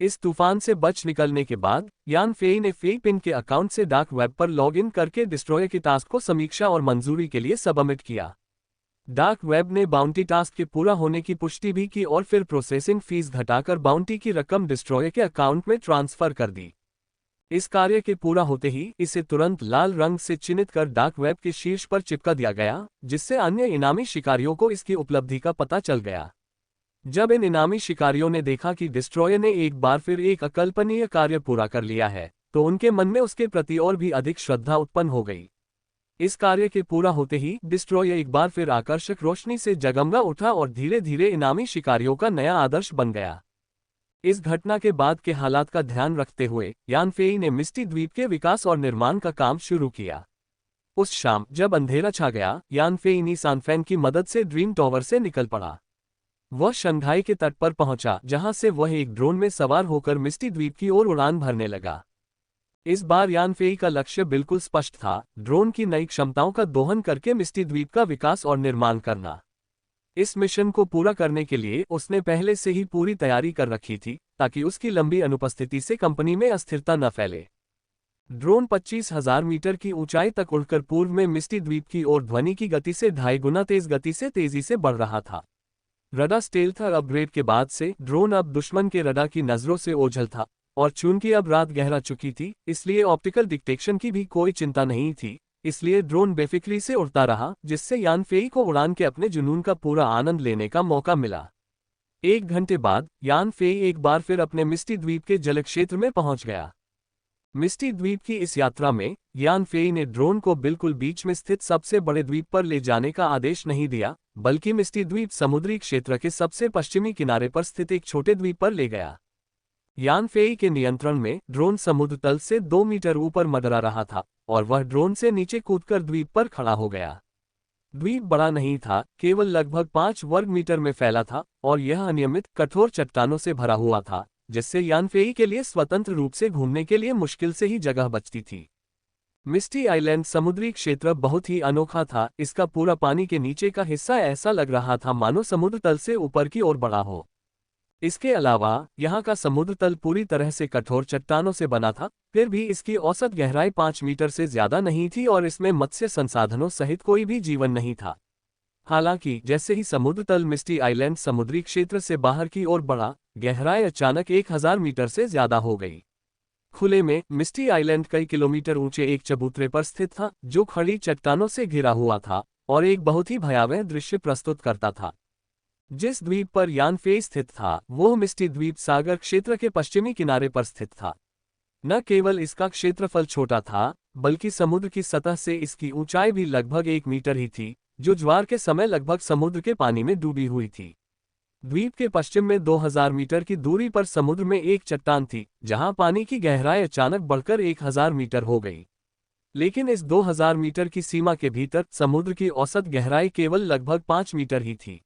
इस तूफान से बच निकलने के बाद यान फेई ने फेईपिन के अकाउंट से डार्क वेब पर लॉग इन करके डिस्ट्रॉयर के टास्क को समीक्षा और मंजूरी के लिए सबमिट किया। डार्क वेब ने बाउंटी टास्क के पूरा होने की पुष्टि भी की और फिर प्रोसेसिंग फीस घटाकर बाउंटी की रकम डिस्ट्रॉयर के अकाउंट में ट्रांसफर कर दी। इस कार्य के पूरा होते ही इसे तुरंत लाल रंग से चिन्हित कर डार्क वेब के शीर्ष पर चिपका दिया गया, जिससे अन्य इनामी शिकारियों को इसकी उपलब्धि का पता चल गया। जब इन इनामी शिकारियों ने देखा कि डिस्ट्रॉयर ने एक बार फिर एक अकल्पनीय कार्य पूरा कर लिया है, तो उनके मन में उसके प्रति और भी अधिक श्रद्धा उत्पन्न हो गई। इस कार्य के पूरा होते ही डिस्ट्रॉयर एक बार फिर आकर्षक रोशनी से जगमगा उठा और धीरे धीरे इनामी शिकारियों का नया आदर्श बन गया। इस घटना के बाद के हालात का ध्यान रखते हुए यान फेई ने मिस्टी द्वीप के विकास और निर्माण का काम शुरू किया। उस शाम जब अंधेरा छा गया, यान फेई नी सानफैन की मदद से ड्रीम टॉवर से निकल पड़ा। वह शंघाई के तट पर पहुंचा, जहां से वह एक ड्रोन में सवार होकर मिस्टी द्वीप की ओर उड़ान भरने लगा। इस बार यान फेई का लक्ष्य बिल्कुल स्पष्ट था, ड्रोन की नई क्षमताओं का दोहन करके मिस्टी द्वीप का विकास और निर्माण करना। इस मिशन को पूरा करने के लिए उसने पहले से ही पूरी तैयारी कर रखी थी, ताकि उसकी लंबी अनुपस्थिति से कंपनी में अस्थिरता न फैले। ड्रोन 25,000 मीटर की ऊंचाई तक उड़कर पूर्व में मिस्टी द्वीप की ओर ध्वनि की गति से 2.5 गुना तेज गति से तेजी से बढ़ रहा था। रडार स्टेल्थ अपग्रेड के बाद से ड्रोन अब दुश्मन के रडार की नजरों से ओझल था, और चूंकि अब रात गहरा चुकी थी, इसलिए ऑप्टिकल डिटेक्शन की भी कोई चिंता नहीं थी। इसलिए ड्रोन बेफिक्री से उड़ता रहा, जिससे यान फेई को उड़ान के अपने जुनून का पूरा आनंद लेने का मौका मिला। 1 घंटे बाद यान फेई एक बार फिर अपने मिस्टी द्वीप के जलक्षेत्र में पहुंच गया। मिस्टी द्वीप की इस यात्रा में यान फेई ने ड्रोन को बिल्कुल बीच में स्थित सबसे बड़े द्वीप पर ले जाने का आदेश नहीं दिया, बल्कि मिस्टी द्वीप समुद्री क्षेत्र के सबसे पश्चिमी किनारे पर स्थित एक छोटे द्वीप पर ले गया। यान फेई के नियंत्रण में ड्रोन समुद्र तल से 2 मीटर ऊपर मंडरा रहा था, और वह ड्रोन से नीचे कूदकर द्वीप पर खड़ा हो गया। द्वीप बड़ा नहीं था, केवल लगभग 5 वर्ग मीटर में फैला था, और यह अनियमित कठोर चट्टानों से भरा हुआ था, जिससे यान फेई के लिए स्वतंत्र रूप से घूमने के लिए मुश्किल से ही जगह बचती थी। मिस्टी आइलैंड समुद्री क्षेत्र बहुत ही अनोखा था। इसका पूरा पानी के नीचे का हिस्सा ऐसा लग रहा था मानो समुद्र तल से ऊपर की ओर बढ़ा हो। इसके अलावा यहाँ का समुद्र तल पूरी तरह से कठोर चट्टानों से बना था, फिर भी इसकी औसत गहराई 5 मीटर से ज्यादा नहीं थी और इसमें मत्स्य संसाधनों सहित कोई भी जीवन नहीं था। हालांकि जैसे ही समुद्र तल मिस्टी आइलैंड समुद्री क्षेत्र से बाहर की ओर बढ़ा, गहराई अचानक 1000 मीटर से ज्यादा हो गई। खुले में मिस्टी आइलैंड कई किलोमीटर ऊंचे एक चबूतरे पर स्थित था, जो खड़ी चट्टानों से घिरा हुआ था और एक बहुत ही भयावह दृश्य प्रस्तुत करता था। जिस द्वीप पर यान फेई स्थित था, वह मिस्टी द्वीप सागर क्षेत्र के पश्चिमी किनारे पर स्थित था। न केवल इसका क्षेत्रफल छोटा था, बल्कि समुद्र की सतह से इसकी ऊंचाई भी लगभग 1 मीटर ही थी, जो ज्वार के समय लगभग समुद्र के पानी में डूबी हुई थी। द्वीप के पश्चिम में 2000 मीटर की दूरी पर समुद्र में एक चट्टान थी, जहां पानी की गहराई अचानक बढ़कर 1000 मीटर हो गई। लेकिन इस 2000 मीटर की सीमा के भीतर समुद्र की औसत गहराई केवल लगभग 5 मीटर ही थी।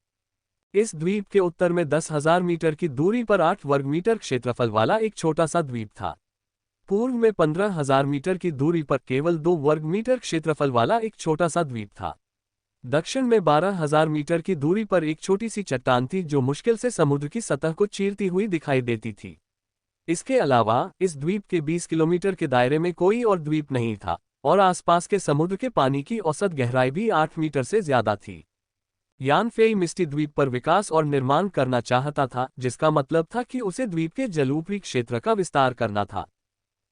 इस द्वीप के उत्तर में 10,000 मीटर की दूरी पर 8 वर्ग मीटर क्षेत्रफल वाला एक छोटा सा द्वीप था। पूर्व में 15,000 मीटर की दूरी पर केवल 2 वर्ग मीटर क्षेत्रफल वाला एक छोटा सा द्वीप था। दक्षिण में 12,000 मीटर की दूरी पर एक छोटी सी चट्टान थी, जो मुश्किल से समुद्र की सतह को चीरती हुई दिखाई देती थी। इसके अलावा इस द्वीप के 20 किलोमीटर के दायरे में कोई और द्वीप नहीं था, और आसपास के समुद्र के पानी की औसत गहराई भी 8 मीटर से ज्यादा थी। यान फेई मिस्टी द्वीप पर विकास और निर्माण करना चाहता था, जिसका मतलब था कि उसे द्वीप के जलूपरी क्षेत्र का विस्तार करना था।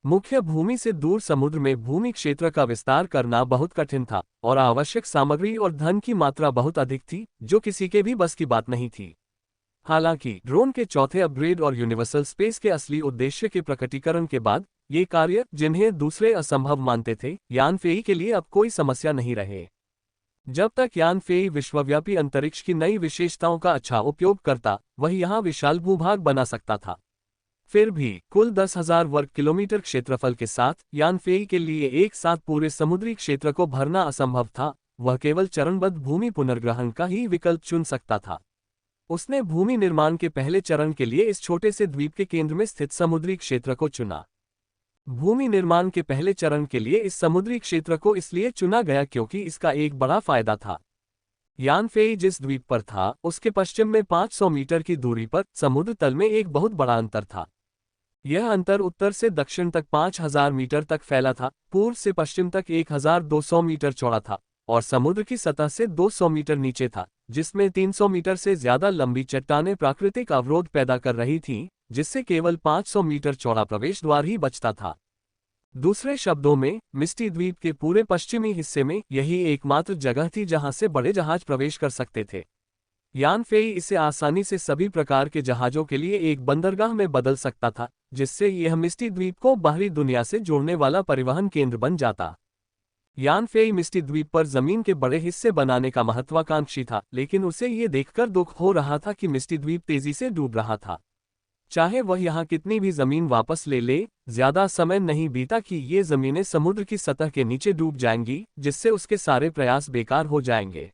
मुख्य भूमि से दूर समुद्र में भूमि क्षेत्र का विस्तार करना बहुत कठिन था, और आवश्यक सामग्री और धन की मात्रा बहुत अधिक थी, जो किसी के भी बस की बात नहीं थी। हालांकि ड्रोन के चौथे अपग्रेड और यूनिवर्सल स्पेस के असली उद्देश्य के प्रकटीकरण के बाद ये कार्य, जिन्हें दूसरे असंभव मानते थे, यान फेई के लिए अब कोई समस्या नहीं रहे। जब तक यान फेई विश्वव्यापी अंतरिक्ष की नई विशेषताओं का अच्छा उपयोग करता, वह यहाँ विशाल भूभाग बना सकता था। फिर भी कुल 10,000 वर्ग किलोमीटर क्षेत्रफल के साथ यान फेई के लिए एक साथ पूरे समुद्री क्षेत्र को भरना असंभव था। वह केवल चरणबद्ध भूमि पुनर्ग्रहण का ही विकल्प चुन सकता था। उसने भूमि निर्माण के पहले चरण के लिए इस छोटे से द्वीप के केंद्र में स्थित समुद्री क्षेत्र को चुना। भूमि निर्माण के पहले चरण के लिए इस समुद्री क्षेत्र को इसलिए चुना गया क्योंकि इसका एक बड़ा फायदा था। यान फेई जिस द्वीप पर था, उसके पश्चिम में 500 मीटर की दूरी पर समुद्र तल में एक बहुत बड़ा अंतर था। यह अंतर उत्तर से दक्षिण तक 5000 मीटर तक फैला था, पूर्व से पश्चिम तक 1200 मीटर चौड़ा था, और समुद्र की सतह से 200 मीटर नीचे था, जिसमें 300 मीटर से ज्यादा लंबी चट्टानें प्राकृतिक अवरोध पैदा कर रही थीं, जिससे केवल 500 मीटर चौड़ा प्रवेश द्वार ही बचता था। दूसरे शब्दों में, मिस्टी द्वीप के पूरे पश्चिमी हिस्से में यही एकमात्र जगह थी जहां से बड़े जहाज प्रवेश कर सकते थे। यान फेई इसे आसानी से सभी प्रकार के जहाजों के लिए एक बंदरगाह में बदल सकता था, जिससे यह मिस्टी द्वीप को बाहरी दुनिया से जोड़ने वाला परिवहन केंद्र बन जाता। यान फेई मिस्टी द्वीप पर जमीन के बड़े हिस्से बनाने का महत्वाकांक्षी था, लेकिन उसे ये देखकर दुख हो रहा था कि मिस्टी द्वीप तेजी से डूब रहा था। चाहे वह यहाँ कितनी भी जमीन वापस ले ले, ज्यादा समय नहीं बीता कि ये जमीनें समुद्र की सतह के नीचे डूब जाएंगी, जिससे उसके सारे प्रयास बेकार हो जाएंगे।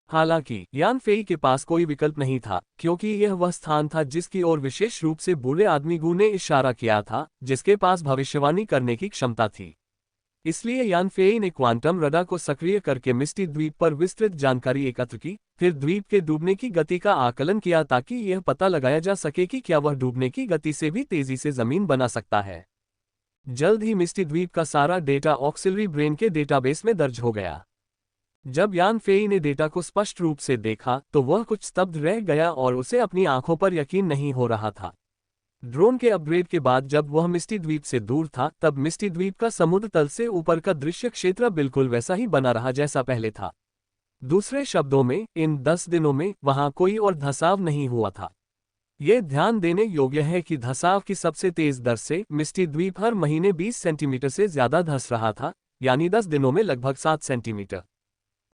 हालांकि यान फेई के पास कोई विकल्प नहीं था, क्योंकि यह वह स्थान था जिसकी ओर विशेष रूप से बूढ़े आदमी गू ने इशारा किया था, जिसके पास भविष्यवाणी करने की क्षमता थी। इसलिए यान फेई ने क्वांटम रडार को सक्रिय करके मिस्टी द्वीप पर विस्तृत जानकारी एकत्र की, फिर द्वीप के डूबने की गति का आकलन किया ताकि यह पता लगाया जा सके कि क्या वह डूबने की गति से भी तेजी से जमीन बना सकता है। जल्द ही मिस्टी द्वीप का सारा डेटा ऑक्सिलरी ब्रेन के डेटाबेस में दर्ज हो गया। जब यान फेई ने डेटा को स्पष्ट रूप से देखा तो वह कुछ स्तब्ध रह गया और उसे अपनी आंखों पर यकीन नहीं हो रहा था। ड्रोन के अपग्रेड के बाद जब वह मिस्टी द्वीप से दूर था, तब मिस्टी द्वीप का समुद्र तल से ऊपर का दृश्य क्षेत्र बिल्कुल वैसा ही बना रहा जैसा पहले था। दूसरे शब्दों में, इन 10 दिनों में वहां कोई और धंसाव नहीं हुआ था। यह ध्यान देने योग्य है कि धंसाव की सबसे तेज दर से मिस्टी द्वीप हर महीने 20 सेंटीमीटर से ज्यादा धंस रहा था, यानी 10 दिनों में लगभग 7 सेंटीमीटर।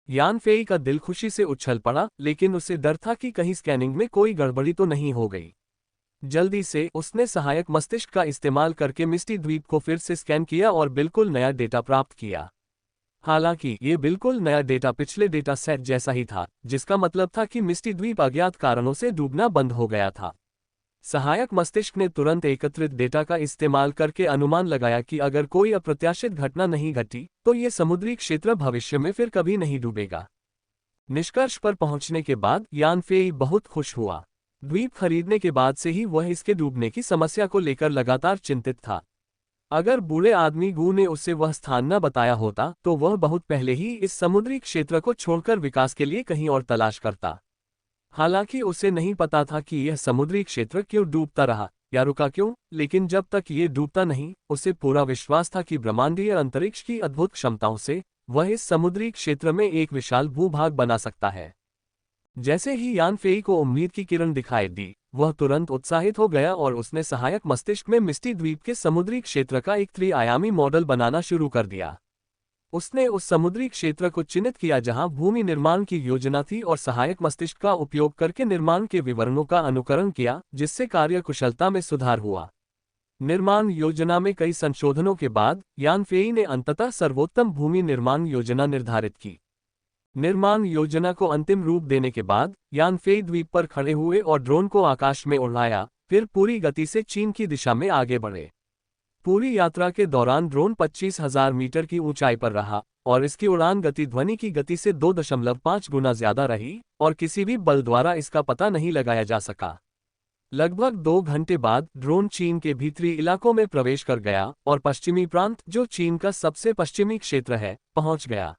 यान फेई का दिल खुशी से उछल पड़ा, लेकिन उसे डर था कि कहीं स्कैनिंग में कोई गड़बड़ी तो नहीं हो गई। जल्दी से उसने सहायक मस्तिष्क का इस्तेमाल करके मिस्टी द्वीप को फिर से स्कैन किया और बिल्कुल नया डेटा प्राप्त किया। हालांकि ये बिल्कुल नया डेटा पिछले डेटा सेट जैसा ही था, जिसका मतलब था कि मिस्टी द्वीप अज्ञात कारणों से डूबना बंद हो गया था। सहायक मस्तिष्क ने तुरंत एकत्रित डेटा का इस्तेमाल करके अनुमान लगाया कि अगर कोई अप्रत्याशित घटना नहीं घटी तो ये समुद्री क्षेत्र भविष्य में फिर कभी नहीं डूबेगा। निष्कर्ष पर पहुंचने के बाद यान फेई बहुत खुश हुआ। द्वीप खरीदने के बाद से ही वह इसके डूबने की समस्या को लेकर लगातार चिंतित था। अगर बूढ़े आदमी गू ने उसे वह स्थान न बताया होता तो वह बहुत पहले ही इस समुद्री क्षेत्र को छोड़कर विकास के लिए कहीं और तलाश करता। हालांकि उसे नहीं पता था कि यह समुद्री क्षेत्र क्यों डूबता रहा या रुका क्यों, लेकिन जब तक ये डूबता नहीं, उसे पूरा विश्वास था कि ब्रह्मांडीय अंतरिक्ष की अद्भुत क्षमताओं से वह इस समुद्री क्षेत्र में एक विशाल भूभाग बना सकता है। जैसे ही यान फेई को उम्मीद की किरण दिखाई दी, वह तुरंत उत्साहित हो गया और उसने सहायक मस्तिष्क में मिस्टी द्वीप के समुद्री क्षेत्र का एक त्रिआयामी मॉडल बनाना शुरू कर दिया। उसने उस समुद्री क्षेत्र को चिन्हित किया जहां भूमि निर्माण की योजना थी और सहायक मस्तिष्क का उपयोग करके निर्माण के विवरणों का अनुकरण किया, जिससे कार्यकुशलता में सुधार हुआ। निर्माण योजना में कई संशोधनों के बाद यान फेई ने अंततः सर्वोत्तम भूमि निर्माण योजना निर्धारित की। निर्माण योजना को अंतिम रूप देने के बाद यान फेई द्वीप पर खड़े हुए और ड्रोन को आकाश में उड़ाया, फिर पूरी गति से चीन की दिशा में आगे बढ़े। पूरी यात्रा के दौरान ड्रोन 25,000 मीटर की ऊंचाई पर रहा और इसकी उड़ान गति ध्वनि की गति से 2.5 गुना ज्यादा रही और किसी भी बल द्वारा इसका पता नहीं लगाया जा सका। लगभग 2 घंटे बाद ड्रोन चीन के भीतरी इलाकों में प्रवेश कर गया और पश्चिमी प्रांत, जो चीन का सबसे पश्चिमी क्षेत्र है, पहुंच गया।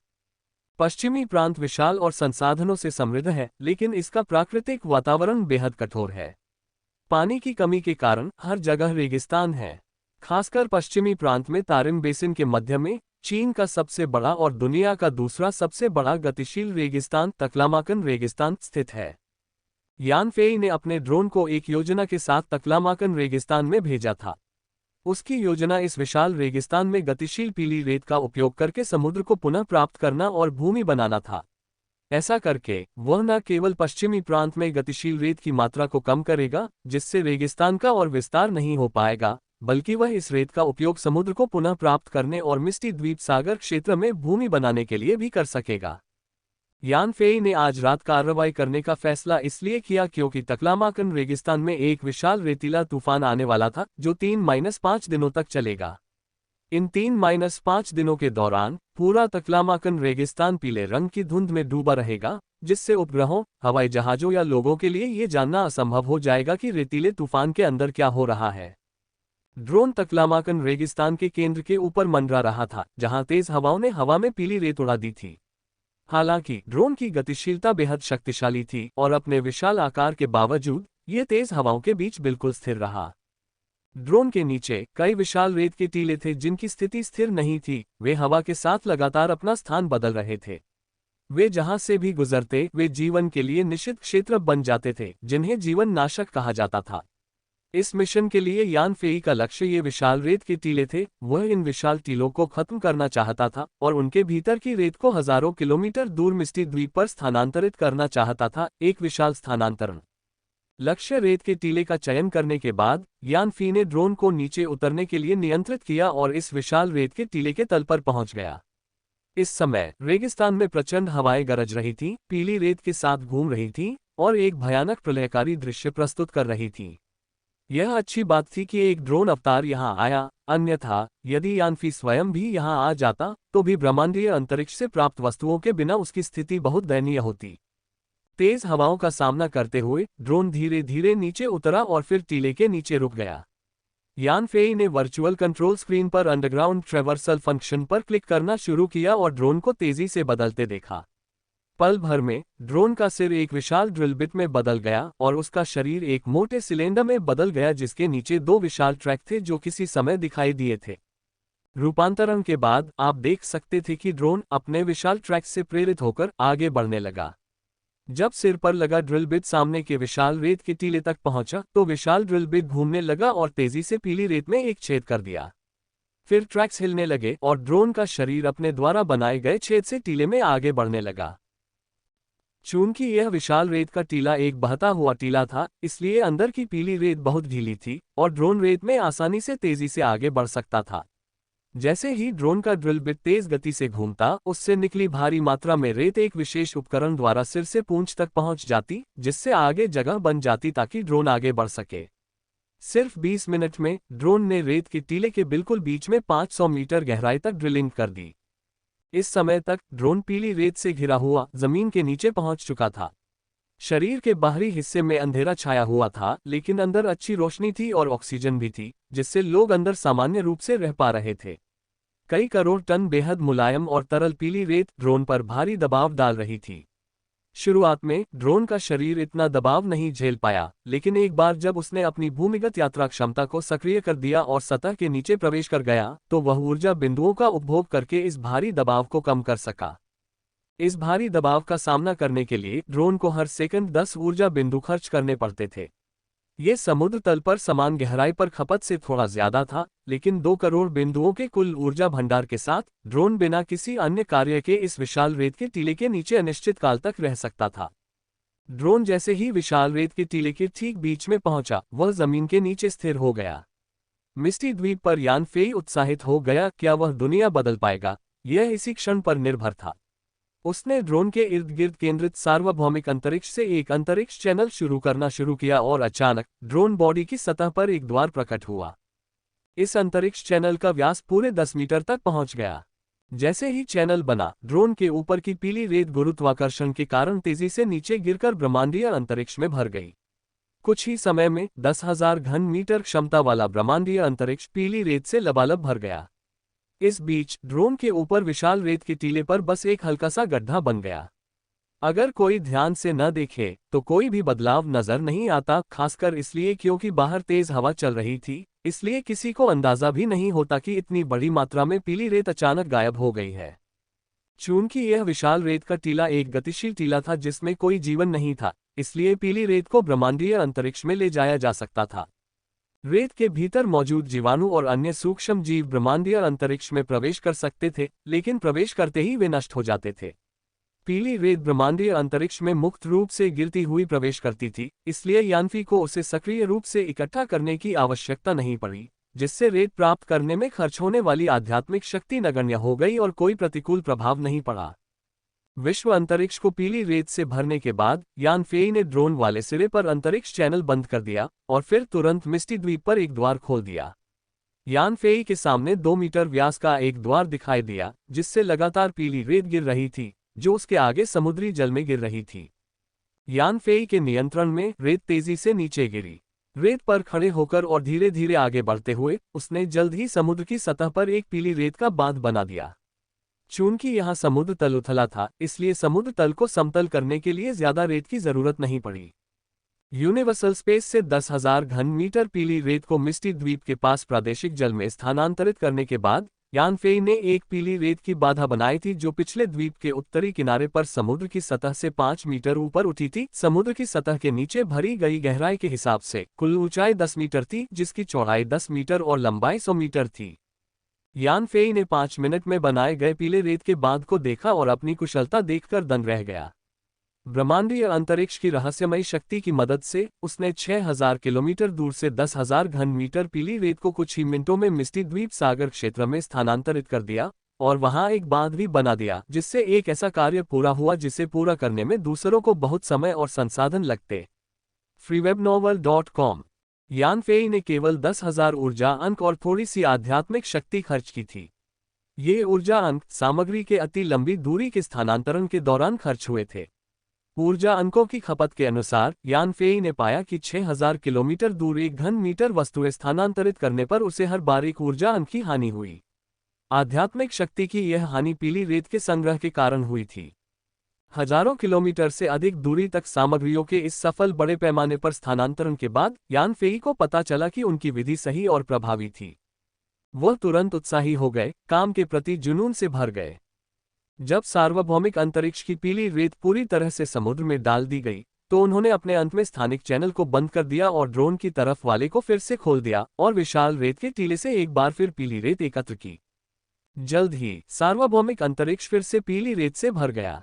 पश्चिमी प्रांत विशाल और संसाधनों से समृद्ध है, लेकिन इसका प्राकृतिक वातावरण बेहद कठोर है। पानी की कमी के कारण हर जगह रेगिस्तान है। खासकर पश्चिमी प्रांत में तारिम बेसिन के मध्य में चीन का सबसे बड़ा और दुनिया का दूसरा सबसे बड़ा गतिशील रेगिस्तान तकलामाकन रेगिस्तान स्थित है। यान फेई ने अपने ड्रोन को एक योजना के साथ तकलामाकन रेगिस्तान में भेजा था। उसकी योजना इस विशाल रेगिस्तान में गतिशील पीली रेत का उपयोग करके समुद्र को पुनः प्राप्त करना और भूमि बनाना था। ऐसा करके वह न केवल पश्चिमी प्रांत में गतिशील रेत की मात्रा को कम करेगा, जिससे रेगिस्तान का और विस्तार नहीं हो पाएगा, बल्कि वह इस रेत का उपयोग समुद्र को पुनः प्राप्त करने और मिस्टी द्वीप सागर क्षेत्र में भूमि बनाने के लिए भी कर सकेगा। यान फेई ने आज रात कार्रवाई करने का फैसला इसलिए किया क्योंकि तकलामाकन रेगिस्तान में एक विशाल रेतीला तूफान आने वाला था, जो 3-5 दिनों तक चलेगा। इन 3-5 दिनों के दौरान पूरा तकलामाकन रेगिस्तान पीले रंग की धुंध में डूबा रहेगा, जिससे उपग्रहों, हवाई जहाजों या लोगों के लिए ये जानना असंभव हो जाएगा कि रेतीले तूफान के अंदर क्या हो रहा है। ड्रोन तकलामाकन रेगिस्तान के केंद्र के ऊपर मंडरा रहा था, जहां तेज हवाओं ने हवा में पीली रेत उड़ा दी थी। हालांकि ड्रोन की गतिशीलता बेहद शक्तिशाली थी और अपने विशाल आकार के बावजूद ये तेज हवाओं के बीच बिल्कुल स्थिर रहा। ड्रोन के नीचे कई विशाल रेत के टीले थे जिनकी स्थिति स्थिर नहीं थी, वे हवा के साथ लगातार अपना स्थान बदल रहे थे। वे जहां से भी गुजरते वे जीवन के लिए निषिद्ध क्षेत्र बन जाते थे, जिन्हें जीवन नाशक कहा जाता था। इस मिशन के लिए यान फेई का लक्ष्य ये विशाल रेत के टीले थे। वह इन विशाल टीलों को खत्म करना चाहता था और उनके भीतर की रेत को हजारों किलोमीटर दूर मिस्टी द्वीप पर स्थानांतरित करना चाहता था। एक विशाल स्थानांतरण लक्ष्य रेत के टीले का चयन करने के बाद यान फी ने ड्रोन को नीचे उतरने के लिए नियंत्रित किया और इस विशाल रेत के टीले के तल पर पहुंच गया। इस समय रेगिस्तान में प्रचंड हवाएं गरज रही थीं, पीली रेत के साथ घूम रही थीं और एक भयानक प्रलयकारी दृश्य प्रस्तुत कर रही थीं। यह अच्छी बात थी कि एक ड्रोन अवतार यहां आया, अन्यथा यदि यानफी स्वयं भी यहां आ जाता तो भी ब्रह्मांडीय अंतरिक्ष से प्राप्त वस्तुओं के बिना उसकी स्थिति बहुत दयनीय होती। तेज हवाओं का सामना करते हुए ड्रोन धीरे धीरे नीचे उतरा और फिर टीले के नीचे रुक गया। यान फेई ने वर्चुअल कंट्रोल स्क्रीन पर अंडरग्राउंड ट्रेवर्सल फंक्शन पर क्लिक करना शुरू किया और ड्रोन को तेजी से बदलते देखा। पल भर में ड्रोन का सिर एक विशाल ड्रिल बिट में बदल गया और उसका शरीर एक मोटे सिलेंडर में बदल गया जिसके नीचे दो विशाल ट्रैक थे जो किसी समय दिखाई दिए थे। रूपांतरण के बाद आप देख सकते थे कि ड्रोन अपने विशाल ट्रैक से प्रेरित होकर आगे बढ़ने लगा। जब सिर पर लगा ड्रिल बिट सामने के विशाल रेत के टीले तक पहुंचा तो विशाल ड्रिल बिट घूमने लगा और तेजी से पीली रेत में एक छेद कर दिया। फिर ट्रैक्स हिलने लगे और ड्रोन का शरीर अपने द्वारा बनाए गए छेद से टीले में आगे बढ़ने लगा। चूंकि यह विशाल रेत का टीला एक बहता हुआ टीला था, इसलिए अंदर की पीली रेत बहुत ढीली थी और ड्रोन रेत में आसानी से तेजी से आगे बढ़ सकता था। जैसे ही ड्रोन का ड्रिल बिट तेज गति से घूमता, उससे निकली भारी मात्रा में रेत एक विशेष उपकरण द्वारा सिर से पूंछ तक पहुंच जाती, जिससे आगे जगह बन जाती ताकि ड्रोन आगे बढ़ सके। सिर्फ 20 मिनट में ड्रोन ने रेत के टीले के बिल्कुल बीच में 500 मीटर गहराई तक ड्रिलिंग कर दी। इस समय तक ड्रोन पीली रेत से घिरा हुआ जमीन के नीचे पहुंच चुका था। शरीर के बाहरी हिस्से में अंधेरा छाया हुआ था, लेकिन अंदर अच्छी रोशनी थी और ऑक्सीजन भी थी, जिससे लोग अंदर सामान्य रूप से रह पा रहे थे। कई करोड़ टन बेहद मुलायम और तरल पीली रेत ड्रोन पर भारी दबाव डाल रही थी। शुरुआत में ड्रोन का शरीर इतना दबाव नहीं झेल पाया, लेकिन एक बार जब उसने अपनी भूमिगत यात्रा क्षमता को सक्रिय कर दिया और सतह के नीचे प्रवेश कर गया, तो वह ऊर्जा बिंदुओं का उपभोग करके इस भारी दबाव को कम कर सका। इस भारी दबाव का सामना करने के लिए ड्रोन को हर सेकंड 10 ऊर्जा बिंदु खर्च करने पड़ते थे। ये समुद्र तल पर समान गहराई पर खपत से थोड़ा ज्यादा था, लेकिन 2 करोड़ बिंदुओं के कुल ऊर्जा भंडार के साथ ड्रोन बिना किसी अन्य कार्य के इस विशाल रेत के टीले के नीचे अनिश्चित काल तक रह सकता था। ड्रोन जैसे ही विशाल रेत के टीले के ठीक बीच में पहुंचा, वह जमीन के नीचे स्थिर हो गया। मिस्टी द्वीप पर यान फेई उत्साहित हो गया। क्या वह दुनिया बदल पाएगा? यह इसी क्षण पर निर्भर था। उसने ड्रोन के इर्द गिर्द केंद्रित सार्वभौमिक अंतरिक्ष से एक अंतरिक्ष चैनल शुरू करना शुरू किया और अचानक ड्रोन बॉडी की सतह पर एक द्वार प्रकट हुआ। इस अंतरिक्ष चैनल का व्यास पूरे 10 मीटर तक पहुंच गया। जैसे ही चैनल बना, ड्रोन के ऊपर की पीली रेत गुरुत्वाकर्षण के कारण तेजी से नीचे गिरकर ब्रह्मांडीय अंतरिक्ष में भर गई। कुछ ही समय में 10,000 घन मीटर क्षमता वाला ब्रह्मांडीय अंतरिक्ष पीली रेत से लबालब भर गया। इस बीच ड्रोन के ऊपर विशाल रेत के टीले पर बस एक हल्का सा गड्ढा बन गया। अगर कोई ध्यान से न देखे तो कोई भी बदलाव नजर नहीं आता, खासकर इसलिए क्योंकि बाहर तेज हवा चल रही थी, इसलिए किसी को अंदाजा भी नहीं होता कि इतनी बड़ी मात्रा में पीली रेत अचानक गायब हो गई है। चूंकि यह विशाल रेत का टीला एक गतिशील टीला था जिसमें कोई जीवन नहीं था, इसलिए पीली रेत को ब्रह्मांडीय अंतरिक्ष में ले जाया जा सकता था। रेत के भीतर मौजूद जीवाणु और अन्य सूक्ष्म जीव ब्रह्मांडीय अंतरिक्ष में प्रवेश कर सकते थे, लेकिन प्रवेश करते ही वे नष्ट हो जाते थे। पीली रेत ब्रह्मांडीय अंतरिक्ष में मुक्त रूप से गिरती हुई प्रवेश करती थी, इसलिए यानफी को उसे सक्रिय रूप से इकट्ठा करने की आवश्यकता नहीं पड़ी, जिससे रेत प्राप्त करने में खर्च होने वाली आध्यात्मिक शक्ति नगण्य हो गई और कोई प्रतिकूल प्रभाव नहीं पड़ा। विश्व अंतरिक्ष को पीली रेत से भरने के बाद यान फेई ने ड्रोन वाले सिरे पर अंतरिक्ष चैनल बंद कर दिया और फिर तुरंत मिस्टी द्वीप पर एक द्वार खोल दिया। यान फेई के सामने 2 मीटर व्यास का एक द्वार दिखाई दिया, जिससे लगातार पीली रेत गिर रही थी, जो उसके आगे समुद्री जल में गिर रही थी। यान फेई के नियंत्रण में रेत तेजी से नीचे गिरी। रेत पर खड़े होकर और धीरे धीरे आगे बढ़ते हुए उसने जल्द ही समुद्र की सतह पर एक पीली रेत का बांध बना दिया। चूंकि यहाँ समुद्र तल उथला था, इसलिए समुद्र तल को समतल करने के लिए ज्यादा रेत की जरूरत नहीं पड़ी। यूनिवर्सल स्पेस से 10,000 घन मीटर पीली रेत को मिस्टी द्वीप के पास प्रादेशिक जल में स्थानांतरित करने के बाद यान फेई ने एक पीली रेत की बाधा बनाई थी जो पिछले द्वीप के उत्तरी किनारे पर समुद्र की सतह से 5 मीटर ऊपर उठी थी। समुद्र की सतह के नीचे भरी गई गहराई के हिसाब से कुल ऊंचाई 10 मीटर थी, जिसकी चौड़ाई 10 मीटर और लंबाई 100 मीटर थी। यान फेई ने 5 मिनट में बनाए गए पीले रेत के बांध को देखा और अपनी कुशलता देखकर दंग रह गया। ब्रह्मांडीय अंतरिक्ष की रहस्यमयी शक्ति की मदद से उसने 6000 किलोमीटर दूर से 10,000 घन मीटर पीली रेत को कुछ ही मिनटों में मिस्टी द्वीप सागर क्षेत्र में स्थानांतरित कर दिया और वहां एक बांध भी बना दिया, जिससे एक ऐसा कार्य पूरा हुआ जिसे पूरा करने में दूसरों को बहुत समय और संसाधन लगते। freewebnovel.com। यान फेई ने केवल 10,000 ऊर्जा अंक और थोड़ी सी आध्यात्मिक शक्ति खर्च की थी। ये ऊर्जा अंक सामग्री के अति लंबी दूरी के स्थानांतरण के दौरान खर्च हुए थे। ऊर्जा अंकों की खपत के अनुसार यान फेई ने पाया कि 6000 किलोमीटर दूर 1 घन मीटर वस्तुएं स्थानांतरित करने पर उसे हर बार एक ऊर्जा अंक की हानि हुई। आध्यात्मिक शक्ति की यह हानि पीली रेत के संग्रह के कारण हुई थी। हजारों किलोमीटर से अधिक दूरी तक सामग्रियों के इस सफल बड़े पैमाने पर स्थानांतरण के बाद यान फेई को पता चला कि उनकी विधि सही और प्रभावी थी। वह तुरंत उत्साही हो गए, काम के प्रति जुनून से भर गए। जब सार्वभौमिक अंतरिक्ष की पीली रेत पूरी तरह से समुद्र में डाल दी गई तो उन्होंने अपने अंत में स्थानिक चैनल को बंद कर दिया और ड्रोन की तरफ वाले को फिर से खोल दिया और विशाल रेत के टीले से एक बार फिर पीली रेत एकत्र की। जल्द ही सार्वभौमिक अंतरिक्ष फिर से पीली रेत से भर गया।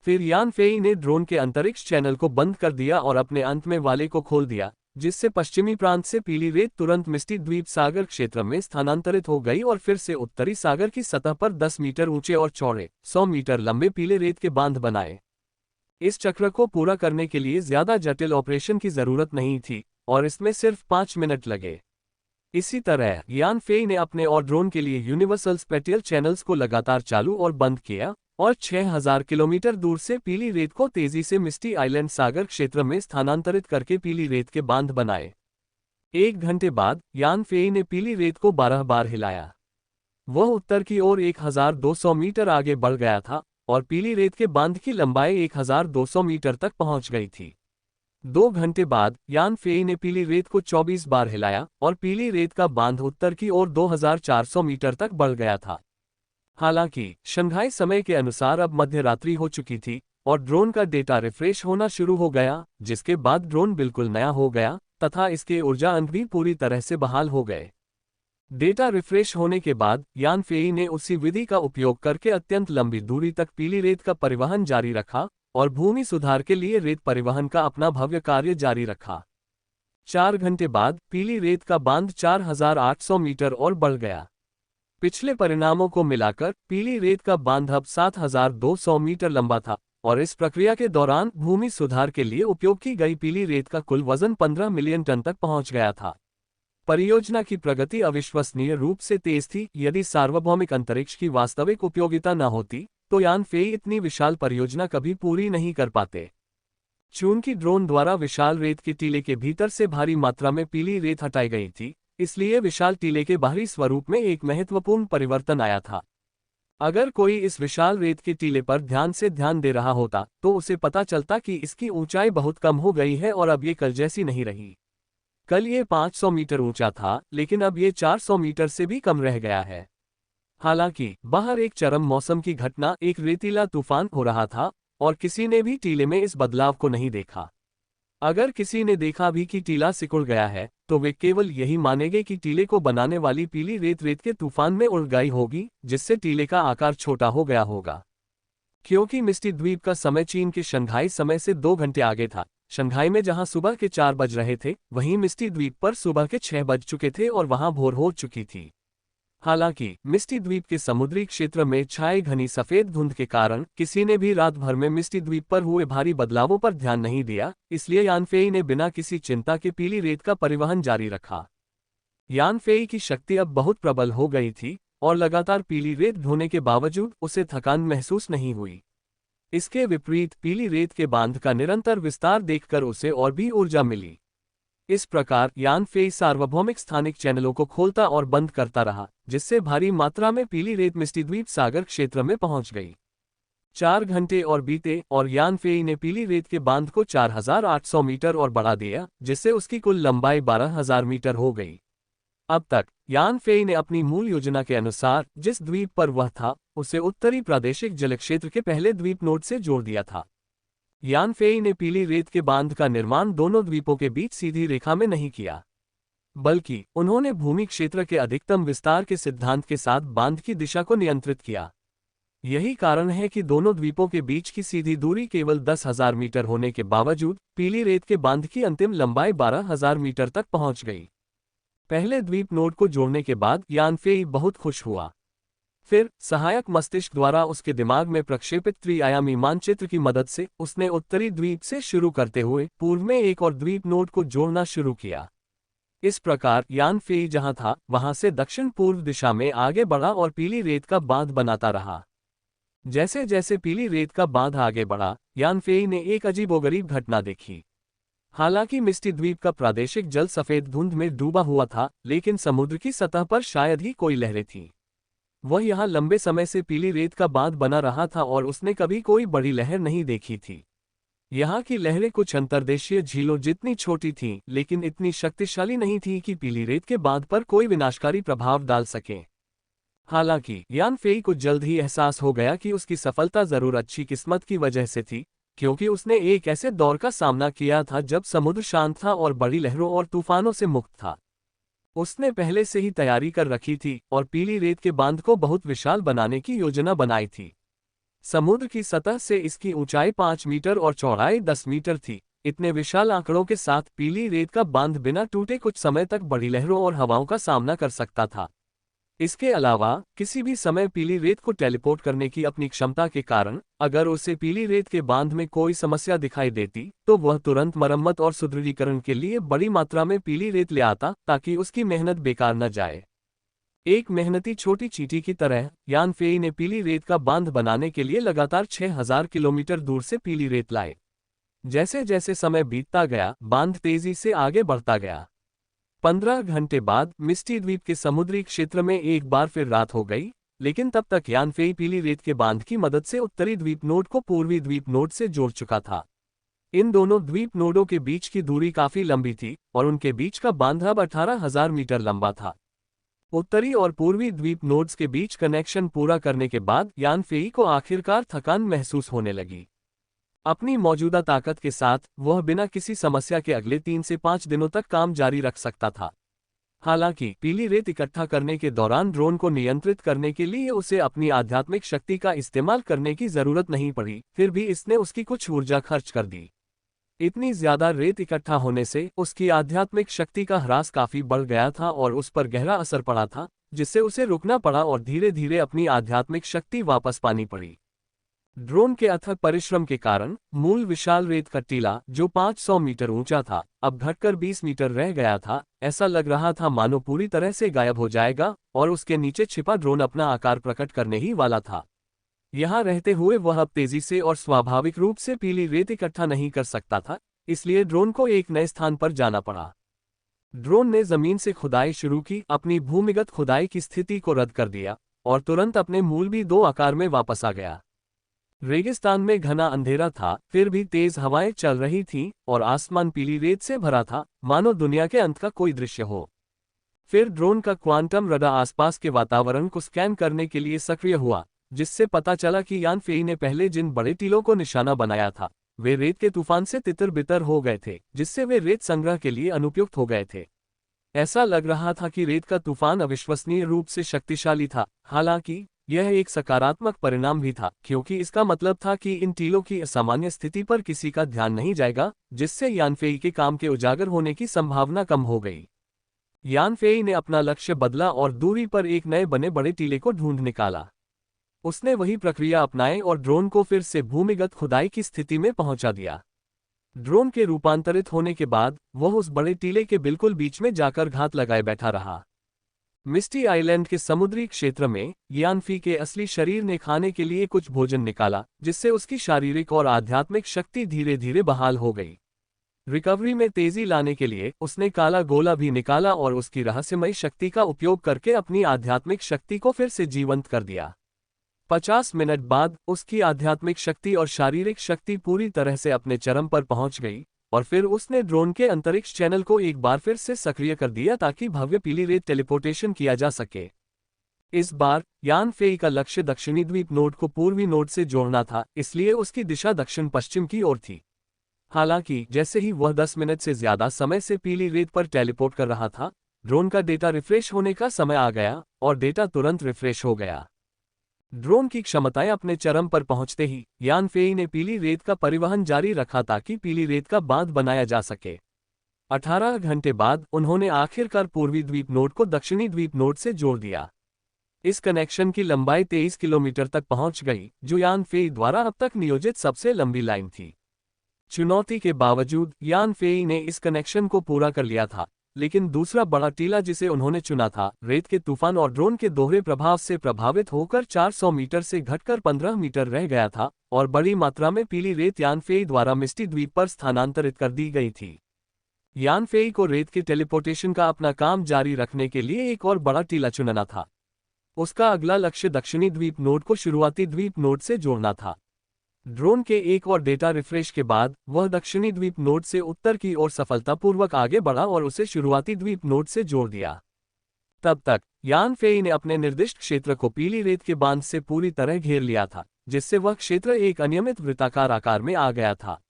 फिर यान फेई ने ड्रोन के अंतरिक्ष चैनल को बंद कर दिया और अपने अंत में वाले को खोल दिया, जिससे पश्चिमी प्रांत से पीली रेत तुरंत मिस्टी द्वीप सागर क्षेत्र में स्थानांतरित हो गई और फिर से उत्तरी सागर की सतह पर 10 मीटर ऊंचे और चौड़े 100 मीटर लंबे पीले रेत के बांध बनाए। इस चक्र को पूरा करने के लिए ज्यादा जटिल ऑपरेशन की जरूरत नहीं थी और इसमें सिर्फ 5 मिनट लगे। इसी तरह यान फेई ने अपने और ड्रोन के लिए यूनिवर्सल स्पेटियल चैनल्स को लगातार चालू और बंद किया और 6000 किलोमीटर दूर से पीली रेत को तेजी से मिस्टी आइलैंड सागर क्षेत्र में स्थानांतरित करके पीली रेत के बांध बनाए। 1 घंटे बाद यान फेई ने पीली रेत को 12 बार हिलाया। वह उत्तर की ओर 1200 मीटर आगे बढ़ गया था और पीली रेत के बांध की लंबाई 1200 मीटर तक पहुंच गई थी। 2 घंटे बाद यान फेई ने पीली रेत को 24 बार हिलाया और पीली रेत का बांध उत्तर की ओर 2400 मीटर तक बढ़ गया था। हालांकि शंघाई समय के अनुसार अब मध्य रात्रि हो चुकी थी और ड्रोन का डेटा रिफ्रेश होना शुरू हो गया, जिसके बाद ड्रोन बिल्कुल नया हो गया तथा इसके ऊर्जा अंक भी पूरी तरह से बहाल हो गए। डेटा रिफ्रेश होने के बाद यान फेई ने उसी विधि का उपयोग करके अत्यंत लंबी दूरी तक पीली रेत का परिवहन जारी रखा और भूमि सुधार के लिए रेत परिवहन का अपना भव्य कार्य जारी रखा। 4 घंटे बाद पीली रेत का बांध 4800 मीटर और बढ़ गया। पिछले परिणामों को मिलाकर पीली रेत का बांध अब 7200 मीटर लंबा था और इस प्रक्रिया के दौरान भूमि सुधार के लिए उपयोग की गई पीली रेत का कुल वजन 15 मिलियन टन तक पहुंच गया था। परियोजना की प्रगति अविश्वसनीय रूप से तेज थी। यदि सार्वभौमिक अंतरिक्ष की वास्तविक उपयोगिता न होती तो यान फेई इतनी विशाल परियोजना कभी पूरी नहीं कर पाते। चूंकि ड्रोन द्वारा विशाल रेत के टीले के भीतर से भारी मात्रा में पीली रेत हटाई गई थी, इसलिए विशाल टीले के बाहरी स्वरूप में एक महत्वपूर्ण परिवर्तन आया था। अगर कोई इस विशाल रेत के टीले पर ध्यान दे रहा होता तो उसे पता चलता कि इसकी ऊंचाई बहुत कम हो गई है और अब ये कल जैसी नहीं रही। कल ये 500 मीटर ऊंचा था, लेकिन अब ये 400 मीटर से भी कम रह गया है। हालांकि बाहर एक चरम मौसम की घटना, एक रेतीला तूफान हो रहा था और किसी ने भी टीले में इस बदलाव को नहीं देखा। अगर किसी ने देखा भी कि टीला सिकुड़ गया है तो वे केवल यही मानेंगे कि टीले को बनाने वाली पीली रेत रेत के तूफान में उड़ गई होगी, जिससे टीले का आकार छोटा हो गया होगा। क्योंकि मिस्टी द्वीप का समय चीन के शंघाई समय से 2 घंटे आगे था। शंघाई में जहां सुबह के 4 बज रहे थे, वहीं मिस्टी द्वीप पर सुबह के 6 बज चुके थे और वहां भोर हो चुकी थी। हालांकि मिस्टी द्वीप के समुद्री क्षेत्र में छाई घनी सफेद धुंध के कारण किसी ने भी रात भर में मिस्टी द्वीप पर हुए भारी बदलावों पर ध्यान नहीं दिया, इसलिए यान फेई ने बिना किसी चिंता के पीली रेत का परिवहन जारी रखा। यान फेई की शक्ति अब बहुत प्रबल हो गई थी और लगातार पीली रेत ढोने के बावजूद उसे थकान महसूस नहीं हुई। इसके विपरीत पीली रेत के बांध का निरंतर विस्तार देखकर उसे और भी ऊर्जा मिली। इस प्रकार यान फेई सार्वभौमिक स्थानिक चैनलों को खोलता और बंद करता रहा, जिससे भारी मात्रा में पीली रेत मिस्टी द्वीप सागर क्षेत्र में पहुंच गई। 4 घंटे और बीते और यान फेई ने पीली रेत के बांध को 4800 मीटर और बढ़ा दिया, जिससे उसकी कुल लंबाई 12000 मीटर हो गई। अब तक यान फेई ने अपनी मूल योजना के अनुसार जिस द्वीप पर वह था उसे उत्तरी प्रादेशिक जलक्षेत्र के पहले द्वीप नोड से जोड़ दिया था। यान फेई ने पीली रेत के बांध का निर्माण दोनों द्वीपों के बीच सीधी रेखा में नहीं किया, बल्कि उन्होंने भूमि क्षेत्र के अधिकतम विस्तार के सिद्धांत के साथ बांध की दिशा को नियंत्रित किया। यही कारण है कि दोनों द्वीपों के बीच की सीधी दूरी केवल 10,000 मीटर होने के बावजूद पीली रेत के बांध की अंतिम लंबाई 12,000 मीटर तक पहुंच गई। पहले द्वीप नोड को जोड़ने के बाद यान फेई बहुत खुश हुआ। फिर सहायक मस्तिष्क द्वारा उसके दिमाग में प्रक्षेपित त्रिआयामी मानचित्र की मदद से उसने उत्तरी द्वीप से शुरू करते हुए पूर्व में एक और द्वीप नोड को जोड़ना शुरू किया। इस प्रकार यान फेई जहां था वहां से दक्षिण पूर्व दिशा में आगे बढ़ा और पीली रेत का बांध बनाता रहा। जैसे जैसे पीली रेत का बांध आगे बढ़ा, यान फेई ने एक अजीबोगरीब घटना देखी। हालांकि मिस्टी द्वीप का प्रादेशिक जल सफेद धुंध में डूबा हुआ था, लेकिन समुद्र की सतह पर शायद ही कोई लहरें थीं। वह यहाँ लंबे समय से पीली रेत का बांध बना रहा था और उसने कभी कोई बड़ी लहर नहीं देखी थी। यहाँ की लहरें कुछ अंतर्देशीय झीलों जितनी छोटी थीं, लेकिन इतनी शक्तिशाली नहीं थीं कि पीली रेत के बांध पर कोई विनाशकारी प्रभाव डाल सकें। हालांकि यान फेई को जल्द ही एहसास हो गया कि उसकी सफलता जरूर अच्छी किस्मत की वजह से थी, क्योंकि उसने एक ऐसे दौर का सामना किया था जब समुद्र शांत था और बड़ी लहरों और तूफानों से मुक्त था। उसने पहले से ही तैयारी कर रखी थी और पीली रेत के बांध को बहुत विशाल बनाने की योजना बनाई थी। समुद्र की सतह से इसकी ऊंचाई 5 मीटर और चौड़ाई 10 मीटर थी। इतने विशाल आंकड़ों के साथ पीली रेत का बांध बिना टूटे कुछ समय तक बड़ी लहरों और हवाओं का सामना कर सकता था। इसके अलावा किसी भी समय पीली रेत को टेलीपोर्ट करने की अपनी क्षमता के कारण अगर उसे पीली रेत के बांध में कोई समस्या दिखाई देती तो वह तुरंत मरम्मत और सुदृढ़ीकरण के लिए बड़ी मात्रा में पीली रेत ले आता, ताकि उसकी मेहनत बेकार न जाए। एक मेहनती छोटी चींटी की तरह यान फेई ने पीली रेत का बांध बनाने के लिए लगातार 6,000 किलोमीटर दूर से पीली रेत लाए। जैसे जैसे समय बीतता गया, बांध तेजी से आगे बढ़ता गया। 15 घंटे बाद मिस्टी द्वीप के समुद्री क्षेत्र में एक बार फिर रात हो गई, लेकिन तब तक यान फेई पीली रेत के बांध की मदद से उत्तरी द्वीप नोड को पूर्वी द्वीप नोड से जोड़ चुका था। इन दोनों द्वीप नोडों के बीच की दूरी काफी लंबी थी और उनके बीच का बांध अब 18,000 मीटर लंबा था। उत्तरी और पूर्वी द्वीप नोड्स के बीच कनेक्शन पूरा करने के बाद यान फेई को आखिरकार थकान महसूस होने लगी। अपनी मौजूदा ताकत के साथ वह बिना किसी समस्या के अगले 3 से 5 दिनों तक काम जारी रख सकता था। हालांकि पीली रेत इकट्ठा करने के दौरान ड्रोन को नियंत्रित करने के लिए उसे अपनी आध्यात्मिक शक्ति का इस्तेमाल करने की जरूरत नहीं पड़ी, फिर भी इसने उसकी कुछ ऊर्जा खर्च कर दी। इतनी ज्यादा रेत इकट्ठा होने से उसकी आध्यात्मिक शक्ति का ह्रास काफी बढ़ गया था और उस पर गहरा असर पड़ा था, जिससे उसे रुकना पड़ा और धीरे धीरे अपनी आध्यात्मिक शक्ति वापस पानी पड़ी। ड्रोन के अथक परिश्रम के कारण मूल विशाल रेत का टीला, जो 500 मीटर ऊंचा था, अब घटकर 20 मीटर रह गया था। ऐसा लग रहा था मानो पूरी तरह से गायब हो जाएगा और उसके नीचे छिपा ड्रोन अपना आकार प्रकट करने ही वाला था। यहाँ रहते हुए वह अब तेजी से और स्वाभाविक रूप से पीली रेत इकट्ठा नहीं कर सकता था, इसलिए ड्रोन को एक नए स्थान पर जाना पड़ा। ड्रोन ने जमीन से खुदाई शुरू की, अपनी भूमिगत खुदाई की स्थिति को रद्द कर दिया और तुरंत अपने मूल B2 आकार में वापस आ गया। रेगिस्तान में घना अंधेरा था, फिर भी तेज हवाएं चल रही थीं और आसमान पीली रेत से भरा था, मानो दुनिया के अंत का कोई दृश्य हो। फिर ड्रोन का क्वांटम रडार आसपास के वातावरण को स्कैन करने के लिए सक्रिय हुआ, जिससे पता चला कि यान फेई ने पहले जिन बड़े टीलों को निशाना बनाया था वे रेत के तूफान से तितर-बितर हो गए थे, जिससे वे रेत संग्रह के लिए अनुपयुक्त हो गए थे। ऐसा लग रहा था कि रेत का तूफान अविश्वसनीय रूप से शक्तिशाली था। हालांकि यह एक सकारात्मक परिणाम भी था, क्योंकि इसका मतलब था कि इन टीलों की असामान्य स्थिति पर किसी का ध्यान नहीं जाएगा, जिससे यान फेई के काम के उजागर होने की संभावना कम हो गई। यान फेई ने अपना लक्ष्य बदला और दूरी पर एक नए बने बड़े टीले को ढूंढ निकाला। उसने वही प्रक्रिया अपनाई और ड्रोन को फिर से भूमिगत खुदाई की स्थिति में पहुंचा दिया। ड्रोन के रूपांतरित होने के बाद वह उस बड़े टीले के बिल्कुल बीच में जाकर घात लगाए बैठा रहा। मिस्टी आइलैंड के समुद्री क्षेत्र में यान फेई के असली शरीर ने खाने के लिए कुछ भोजन निकाला, जिससे उसकी शारीरिक और आध्यात्मिक शक्ति धीरे धीरे बहाल हो गई। रिकवरी में तेजी लाने के लिए उसने काला गोला भी निकाला और उसकी रहस्यमयी शक्ति का उपयोग करके अपनी आध्यात्मिक शक्ति को फिर से जीवंत कर दिया। 50 मिनट बाद उसकी आध्यात्मिक शक्ति और शारीरिक शक्ति पूरी तरह से अपने चरम पर पहुंच गई और फिर उसने ड्रोन के अंतरिक्ष चैनल को एक बार फिर से सक्रिय कर दिया ताकि भव्य पीली रेत टेलीपोर्टेशन किया जा सके। इस बार यान फेई का लक्ष्य दक्षिणी द्वीप नोड को पूर्वी नोड से जोड़ना था, इसलिए उसकी दिशा दक्षिण पश्चिम की ओर थी। हालांकि जैसे ही वह 10 मिनट से ज्यादा समय से पीली रेत पर टेलीपोर्ट कर रहा था, ड्रोन का डेटा रिफ्रेश होने का समय आ गया और डेटा तुरंत रिफ्रेश हो गया। ड्रोन की क्षमताएं अपने चरम पर पहुंचते ही यान फेई ने पीली रेत का परिवहन जारी रखा ताकि पीली रेत का बांध बनाया जा सके। 18 घंटे बाद उन्होंने आखिरकार पूर्वी द्वीप नोड को दक्षिणी द्वीप नोड से जोड़ दिया। इस कनेक्शन की लंबाई 23 किलोमीटर तक पहुंच गई, जो यान फेई द्वारा अब तक नियोजित सबसे लंबी लाइन थी। चुनौती के बावजूद यान फेई ने इस कनेक्शन को पूरा कर लिया था, लेकिन दूसरा बड़ा टीला जिसे उन्होंने चुना था, रेत के तूफान और ड्रोन के दोहरे प्रभाव से प्रभावित होकर 400 मीटर से घटकर 15 मीटर रह गया था और बड़ी मात्रा में पीली रेत यान फेई द्वारा मिस्टी द्वीप पर स्थानांतरित कर दी गई थी। यान फेई को रेत के टेलीपोर्टेशन का अपना काम जारी रखने के लिए एक और बड़ा टीला चुनना था। उसका अगला लक्ष्य दक्षिणी द्वीप नोड को शुरुआती द्वीप नोड से जोड़ना था। ड्रोन के एक और डेटा रिफ्रेश के बाद वह दक्षिणी द्वीप नोड से उत्तर की ओर सफलतापूर्वक आगे बढ़ा और उसे शुरुआती द्वीप नोड से जोड़ दिया। तब तक यान फेई ने अपने निर्दिष्ट क्षेत्र को पीली रेत के बांध से पूरी तरह घेर लिया था, जिससे वह क्षेत्र एक अनियमित वृत्ताकार आकार में आ गया था।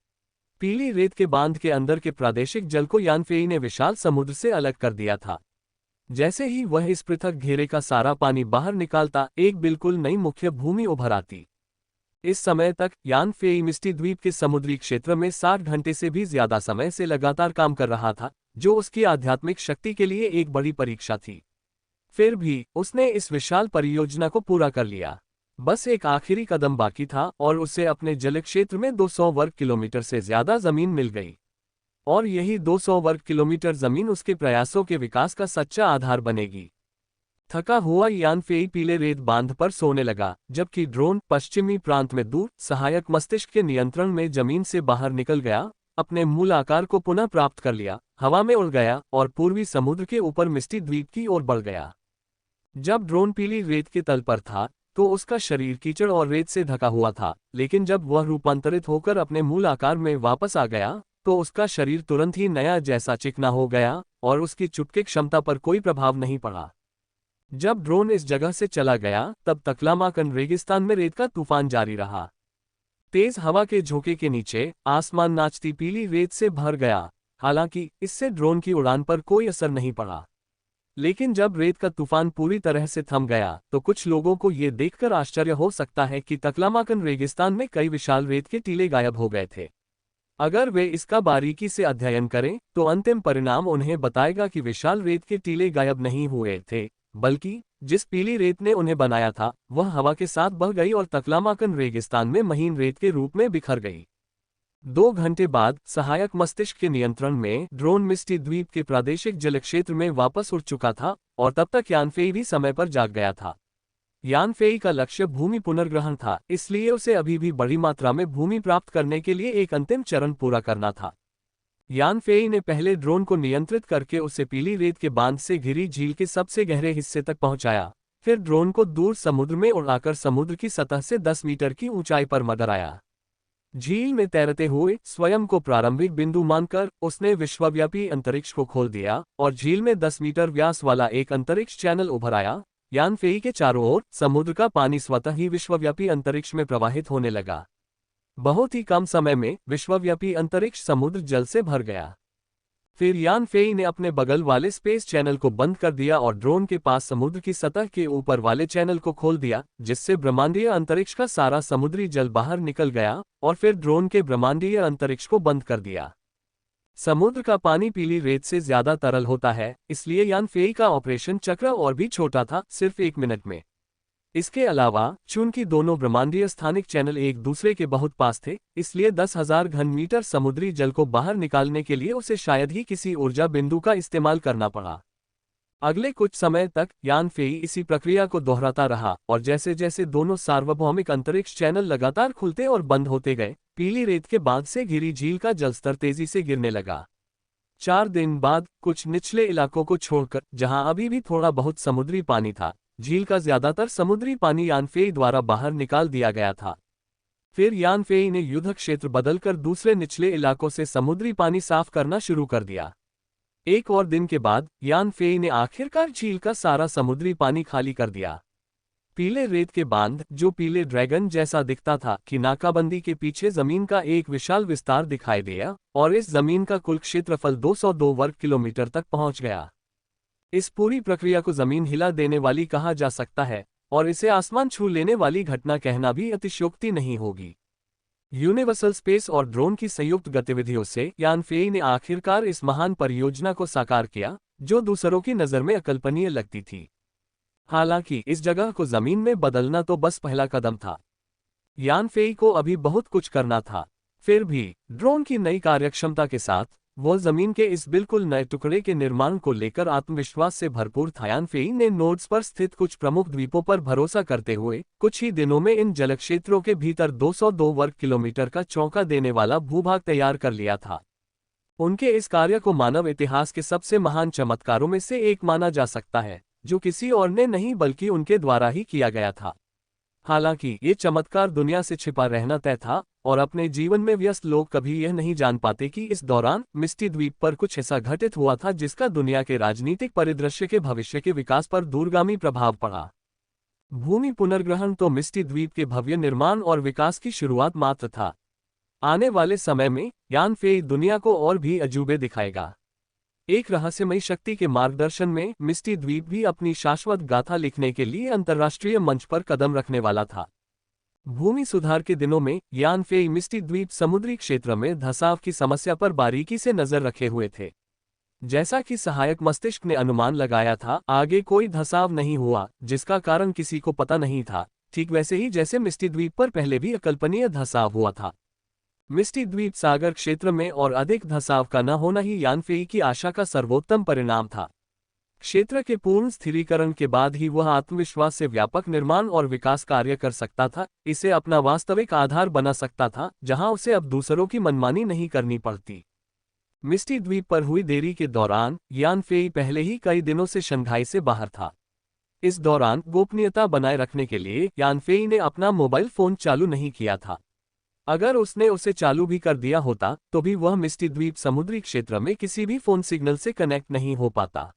पीली रेत के बांध के अंदर के प्रादेशिक जल को यान फेई ने विशाल समुद्र से अलग कर दिया था। जैसे ही वह इस पृथक घेरे का सारा पानी बाहर निकालता, एक बिल्कुल नई मुख्य भूमि उभर आती। इस समय तक यान फेई मिस्टी द्वीप के समुद्री क्षेत्र में 60 घंटे से भी ज्यादा समय से लगातार काम कर रहा था, जो उसकी आध्यात्मिक शक्ति के लिए एक बड़ी परीक्षा थी। फिर भी उसने इस विशाल परियोजना को पूरा कर लिया। बस एक आखिरी कदम बाकी था और उसे अपने जल क्षेत्र में 200 वर्ग किलोमीटर से ज्यादा जमीन मिल गई। और यही 200 वर्ग किलोमीटर जमीन उसके प्रयासों के विकास का सच्चा आधार बनेगी। थका हुआ यान फेई पीले रेत बांध पर सोने लगा, जबकि ड्रोन पश्चिमी प्रांत में दूर सहायक मस्तिष्क के नियंत्रण में जमीन से बाहर निकल गया, अपने मूल आकार को पुनः प्राप्त कर लिया, हवा में उड़ गया और पूर्वी समुद्र के ऊपर मिस्टी द्वीप की ओर बढ़ गया। जब ड्रोन पीली रेत के तल पर था तो उसका शरीर कीचड़ और रेत से ढका हुआ था, लेकिन जब वह रूपांतरित होकर अपने मूल आकार में वापस आ गया तो उसका शरीर तुरंत ही नया जैसा चिकना हो गया और उसकी चुपके क्षमता पर कोई प्रभाव नहीं पड़ा। जब ड्रोन इस जगह से चला गया तब तकलामाकन रेगिस्तान में रेत का तूफान जारी रहा। तेज हवा के झोंके के नीचे आसमान नाचती पीली रेत से भर गया। हालांकि इससे ड्रोन की उड़ान पर कोई असर नहीं पड़ा, लेकिन जब रेत का तूफान पूरी तरह से थम गया तो कुछ लोगों को ये देखकर आश्चर्य हो सकता है कि तकलामाकन रेगिस्तान में कई विशाल रेत के टीले गायब हो गए थे। अगर वे इसका बारीकी से अध्ययन करें तो अंतिम परिणाम उन्हें बताएगा कि विशाल रेत के टीले गायब नहीं हुए थे, बल्कि जिस पीली रेत ने उन्हें बनाया था वह हवा के साथ बह गई और तकलामाकन रेगिस्तान में महीन रेत के रूप में बिखर गई। 2 घंटे बाद सहायक मस्तिष्क के नियंत्रण में ड्रोन मिस्टी द्वीप के प्रादेशिक जल क्षेत्र में वापस उड़ चुका था और तब तक यान फेई भी समय पर जाग गया था। यान फेई का लक्ष्य भूमि पुनर्ग्रहण था, इसलिए उसे अभी भी बड़ी मात्रा में भूमि प्राप्त करने के लिए एक अंतिम चरण पूरा करना था। यान फेई ने पहले ड्रोन को नियंत्रित करके उसे पीली रेत के बांध से घिरी झील के सबसे गहरे हिस्से तक पहुंचाया, फिर ड्रोन को दूर समुद्र में उड़ाकर समुद्र की सतह से 10 मीटर की ऊंचाई पर मंडराया। झील में तैरते हुए स्वयं को प्रारंभिक बिंदु मानकर उसने विश्वव्यापी अंतरिक्ष को खोल दिया और झील में 10 मीटर व्यास वाला एक अंतरिक्ष चैनल उभर आया। यान फेई के चारों ओर समुद्र का पानी स्वतः ही विश्वव्यापी अंतरिक्ष में प्रवाहित होने लगा। बहुत ही कम समय में विश्वव्यापी अंतरिक्ष समुद्र जल से भर गया। फिर यान फेई ने अपने बगल वाले स्पेस चैनल को बंद कर दिया और ड्रोन के पास समुद्र की सतह के ऊपर वाले चैनल को खोल दिया, जिससे ब्रह्मांडीय अंतरिक्ष का सारा समुद्री जल बाहर निकल गया और फिर ड्रोन के ब्रह्मांडीय अंतरिक्ष को बंद कर दिया। समुद्र का पानी पीली रेत से ज्यादा तरल होता है, इसलिए यान फेई का ऑपरेशन चक्र और भी छोटा था, सिर्फ 1 मिनट में। इसके अलावा चूंकि दोनों ब्रह्मांडीय स्थानिक चैनल एक दूसरे के बहुत पास थे, इसलिए 10,000 घन मीटर समुद्री जल को बाहर निकालने के लिए उसे शायद ही किसी ऊर्जा बिंदु का इस्तेमाल करना पड़ा। अगले कुछ समय तक यान फेई इसी प्रक्रिया को दोहराता रहा और जैसे जैसे दोनों सार्वभौमिक अंतरिक्ष चैनल लगातार खुलते और बंद होते गए, पीली रेत के बांध से घिरी झील का जलस्तर तेजी से गिरने लगा। 4 दिन बाद कुछ निचले इलाकों को छोड़कर, जहां अभी भी थोड़ा बहुत समुद्री पानी था, झील का ज्यादातर समुद्री पानी यान फेई द्वारा बाहर निकाल दिया गया था। फिर यान फेई ने युद्ध क्षेत्र बदलकर दूसरे निचले इलाकों से समुद्री पानी साफ करना शुरू कर दिया। एक और दिन के बाद यान फेई ने आखिरकार झील का सारा समुद्री पानी खाली कर दिया। पीले रेत के बांध, जो पीले ड्रैगन जैसा दिखता था, कि नाकाबंदी के पीछे जमीन का एक विशाल विस्तार दिखाई दिया और इस जमीन का कुल क्षेत्रफल 202 वर्ग किलोमीटर तक पहुंच गया। इस पूरी प्रक्रिया को जमीन हिला देने वाली कहा जा सकता है और इसे आसमान छू लेने वाली घटना कहना भी अतिशयोक्ति नहीं होगी। यूनिवर्सल स्पेस और ड्रोन की संयुक्त गतिविधियों से यान फेई ने आखिरकार इस महान परियोजना को साकार किया, जो दूसरों की नज़र में अकल्पनीय लगती थी। हालांकि इस जगह को जमीन में बदलना तो बस पहला कदम था। यान फेई को अभी बहुत कुछ करना था। फिर भी ड्रोन की नई कार्यक्षमता के साथ वो जमीन के इस बिल्कुल नए टुकड़े के निर्माण को लेकर आत्मविश्वास से भरपूर था। यान फेई ने नोड्स पर स्थित कुछ प्रमुख द्वीपों पर भरोसा करते हुए कुछ ही दिनों में इन जलक्षेत्रों के भीतर 202 वर्ग किलोमीटर का चौंका देने वाला भूभाग तैयार कर लिया था। उनके इस कार्य को मानव इतिहास के सबसे महान चमत्कारों में से एक माना जा सकता है, जो किसी और ने नहीं बल्कि उनके द्वारा ही किया गया था। हालांकि ये चमत्कार दुनिया से छिपा रहना तय था और अपने जीवन में व्यस्त लोग कभी यह नहीं जान पाते कि इस दौरान मिस्टी द्वीप पर कुछ ऐसा घटित हुआ था जिसका दुनिया के राजनीतिक परिदृश्य के भविष्य के विकास पर दूरगामी प्रभाव पड़ा। भूमि पुनर्ग्रहण तो मिस्टी द्वीप के भव्य निर्माण और विकास की शुरुआत मात्र था। आने वाले समय में यान फेई दुनिया को और भी अजूबे दिखाएगा। एक रहस्यमयी शक्ति के मार्गदर्शन में मिस्टी द्वीप भी अपनी शाश्वत गाथा लिखने के लिए अंतर्राष्ट्रीय मंच पर कदम रखने वाला था। भूमि सुधार के दिनों में यान फेई मिस्टी द्वीप समुद्री क्षेत्र में धंसाव की समस्या पर बारीकी से नजर रखे हुए थे। जैसा कि सहायक मस्तिष्क ने अनुमान लगाया था, आगे कोई धंसाव नहीं हुआ, जिसका कारण किसी को पता नहीं था, ठीक वैसे ही जैसे मिस्टी द्वीप पर पहले भी अकल्पनीय धंसाव हुआ था। मिस्टी द्वीप सागर क्षेत्र में और अधिक धंसाव का न होना ही यान फेई की आशा का सर्वोत्तम परिणाम था। क्षेत्र के पूर्ण स्थिरीकरण के बाद ही वह आत्मविश्वास से व्यापक निर्माण और विकास कार्य कर सकता था, इसे अपना वास्तविक आधार बना सकता था, जहां उसे अब दूसरों की मनमानी नहीं करनी पड़ती। मिस्टी द्वीप पर हुई देरी के दौरान यान फेई पहले ही कई दिनों से शंघाई से बाहर था। इस दौरान गोपनीयता बनाए रखने के लिए यान फेई ने अपना मोबाइल फोन चालू नहीं किया था। अगर उसने उसे चालू भी कर दिया होता तो भी वह मिस्टी द्वीप समुद्री क्षेत्र में किसी भी फोन सिग्नल से कनेक्ट नहीं हो पाता।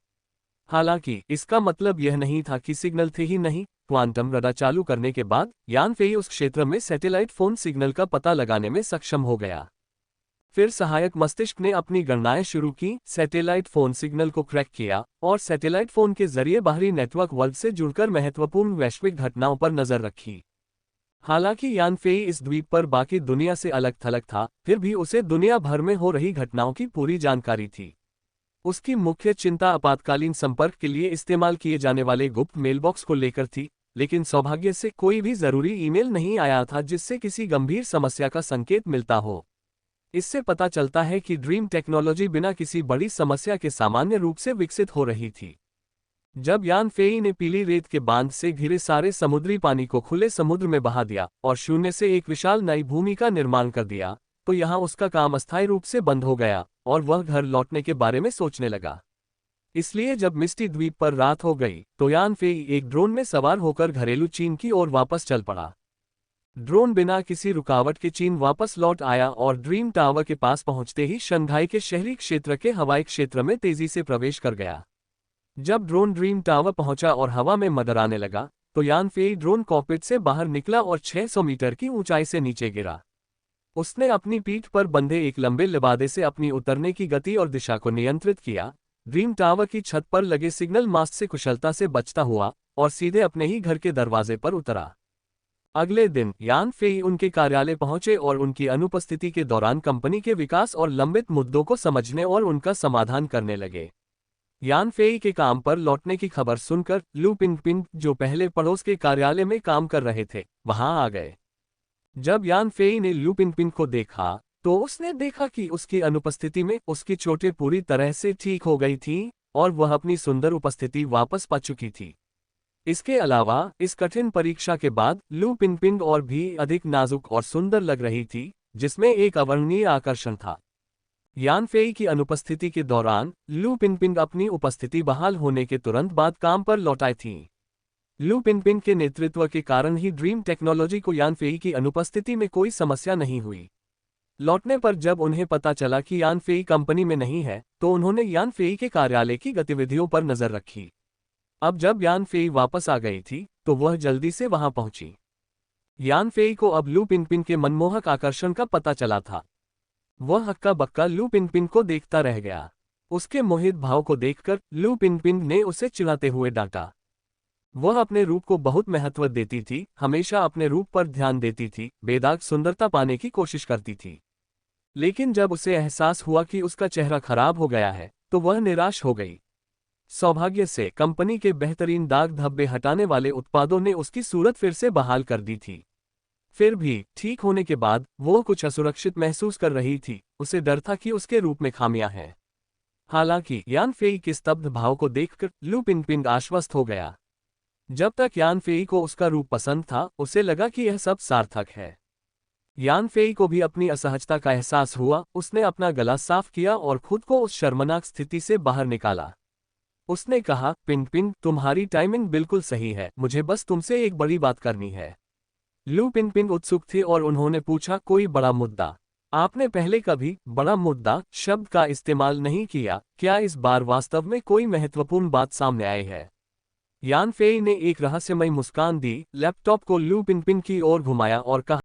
हालांकि इसका मतलब यह नहीं था कि सिग्नल थे ही नहीं। क्वांटम रडार चालू करने के बाद यान फेई उस क्षेत्र में सैटेलाइट फोन सिग्नल का पता लगाने में सक्षम हो गया। फिर सहायक मस्तिष्क ने अपनी गणनाएं शुरू की, सैटेलाइट फोन सिग्नल को क्रैक किया और सैटेलाइट फोन के जरिए बाहरी नेटवर्क वर्ल्ड से जुड़कर महत्वपूर्ण वैश्विक घटनाओं पर नजर रखी। हालांकि यान फेई इस द्वीप पर बाकी दुनिया से अलग थलग था, फिर भी उसे दुनिया भर में हो रही घटनाओं की पूरी जानकारी थी। उसकी मुख्य चिंता आपातकालीन संपर्क के लिए इस्तेमाल किए जाने वाले गुप्त मेलबॉक्स को लेकर थी, लेकिन सौभाग्य से कोई भी जरूरी ईमेल नहीं आया था जिससे किसी गंभीर समस्या का संकेत मिलता हो। इससे पता चलता है कि ड्रीम टेक्नोलॉजी बिना किसी बड़ी समस्या के सामान्य रूप से विकसित हो रही थी। जब यान फेई ने पीली रेत के बांध से घिरे सारे समुद्री पानी को खुले समुद्र में बहा दिया और शून्य से एक विशाल नई भूमि का निर्माण कर दिया, तो यहाँ उसका काम अस्थायी रूप से बंद हो गया और वह घर लौटने के बारे में सोचने लगा। इसलिए जब मिस्टी द्वीप पर रात हो गई तो यान फेई एक ड्रोन में सवार होकर घरेलू चीन की ओर वापस चल पड़ा। ड्रोन बिना किसी रुकावट के चीन वापस लौट आया और ड्रीम टावर के पास पहुंचते ही शंघाई के शहरी क्षेत्र के हवाई क्षेत्र में तेजी से प्रवेश कर गया। जब ड्रोन ड्रीम टावर पहुंचा और हवा में मडराने लगा तो यान फेई ड्रोन कॉकपिट से बाहर निकला और 600 मीटर की ऊंचाई से नीचे गिरा। उसने अपनी पीठ पर बंधे एक लंबे लिबादे से अपनी उतरने की गति और दिशा को नियंत्रित किया, ड्रीम टावर की छत पर लगे सिग्नल मास्ट से कुशलता से बचता हुआ और सीधे अपने ही घर के दरवाजे पर उतरा। अगले दिन यान फेई उनके कार्यालय पहुंचे और उनकी अनुपस्थिति के दौरान कंपनी के विकास और लंबित मुद्दों को समझने और उनका समाधान करने लगे। यान फेई के काम पर लौटने की खबर सुनकर लू पिंगपिंग, जो पहले पड़ोस के कार्यालय में काम कर रहे थे, वहां आ गए। जब यान फेई ने लू पिंगपिंग को देखा तो उसने देखा कि उसकी अनुपस्थिति में उसकी चोटें पूरी तरह से ठीक हो गई थीं और वह अपनी सुंदर उपस्थिति वापस पा चुकी थी। इसके अलावा इस कठिन परीक्षा के बाद लू पिंगपिंग और भी अधिक नाजुक और सुंदर लग रही थी, जिसमें एक अवर्णनीय आकर्षण था। यान फेई की अनुपस्थिति के दौरान लू पिंगपिंग अपनी उपस्थिति बहाल होने के तुरंत बाद काम पर लौट आई थीं। लू पिनपिन के नेतृत्व के कारण ही ड्रीम टेक्नोलॉजी को यान फेई की अनुपस्थिति में कोई समस्या नहीं हुई। लौटने पर जब उन्हें पता चला कि यान फेई कंपनी में नहीं है, तो उन्होंने यान फेई के कार्यालय की गतिविधियों पर नजर रखी। अब जब यान फेई वापस आ गई थी, तो वह जल्दी से वहां पहुंची। यान फेई को अब लू पिनपिन के मनमोहक आकर्षण का पता चला था। वह हक्का बक्का लू पिनपिन को देखता रह गया। उसके मोहित भाव को देखकर लू पिनपिन ने उसे चिढ़ाते हुए डांटा। वह अपने रूप को बहुत महत्व देती थी, हमेशा अपने रूप पर ध्यान देती थी, बेदाग सुंदरता पाने की कोशिश करती थी। लेकिन जब उसे एहसास हुआ कि उसका चेहरा खराब हो गया है, तो वह निराश हो गई। सौभाग्य से कंपनी के बेहतरीन दाग धब्बे हटाने वाले उत्पादों ने उसकी सूरत फिर से बहाल कर दी थी। फिर भी ठीक होने के बाद वो कुछ असुरक्षित महसूस कर रही थी। उसे डर था कि उसके रूप में खामियां हैं। हालांकि यान फेई के स्तब्ध भाव को देखकर लू पिनपिन आश्वस्त हो गया। जब तक यान फेई को उसका रूप पसंद था, उसे लगा कि यह सब सार्थक है। यान फेई को भी अपनी असहजता का एहसास हुआ। उसने अपना गला साफ किया और खुद को उस शर्मनाक स्थिति से बाहर निकाला। उसने कहा, पिनपिन, तुम्हारी टाइमिंग बिल्कुल सही है, मुझे बस तुमसे एक बड़ी बात करनी है। लू पिनपिन उत्सुक थे और उन्होंने पूछा, कोई बड़ा मुद्दा? आपने पहले कभी बड़ा मुद्दा शब्द का इस्तेमाल नहीं किया, क्या इस बार वास्तव में कोई महत्वपूर्ण बात सामने आई है? यान फेई ने एक रहस्यमयी मुस्कान दी, लैपटॉप को लू पिनपिन की ओर घुमाया और कहा,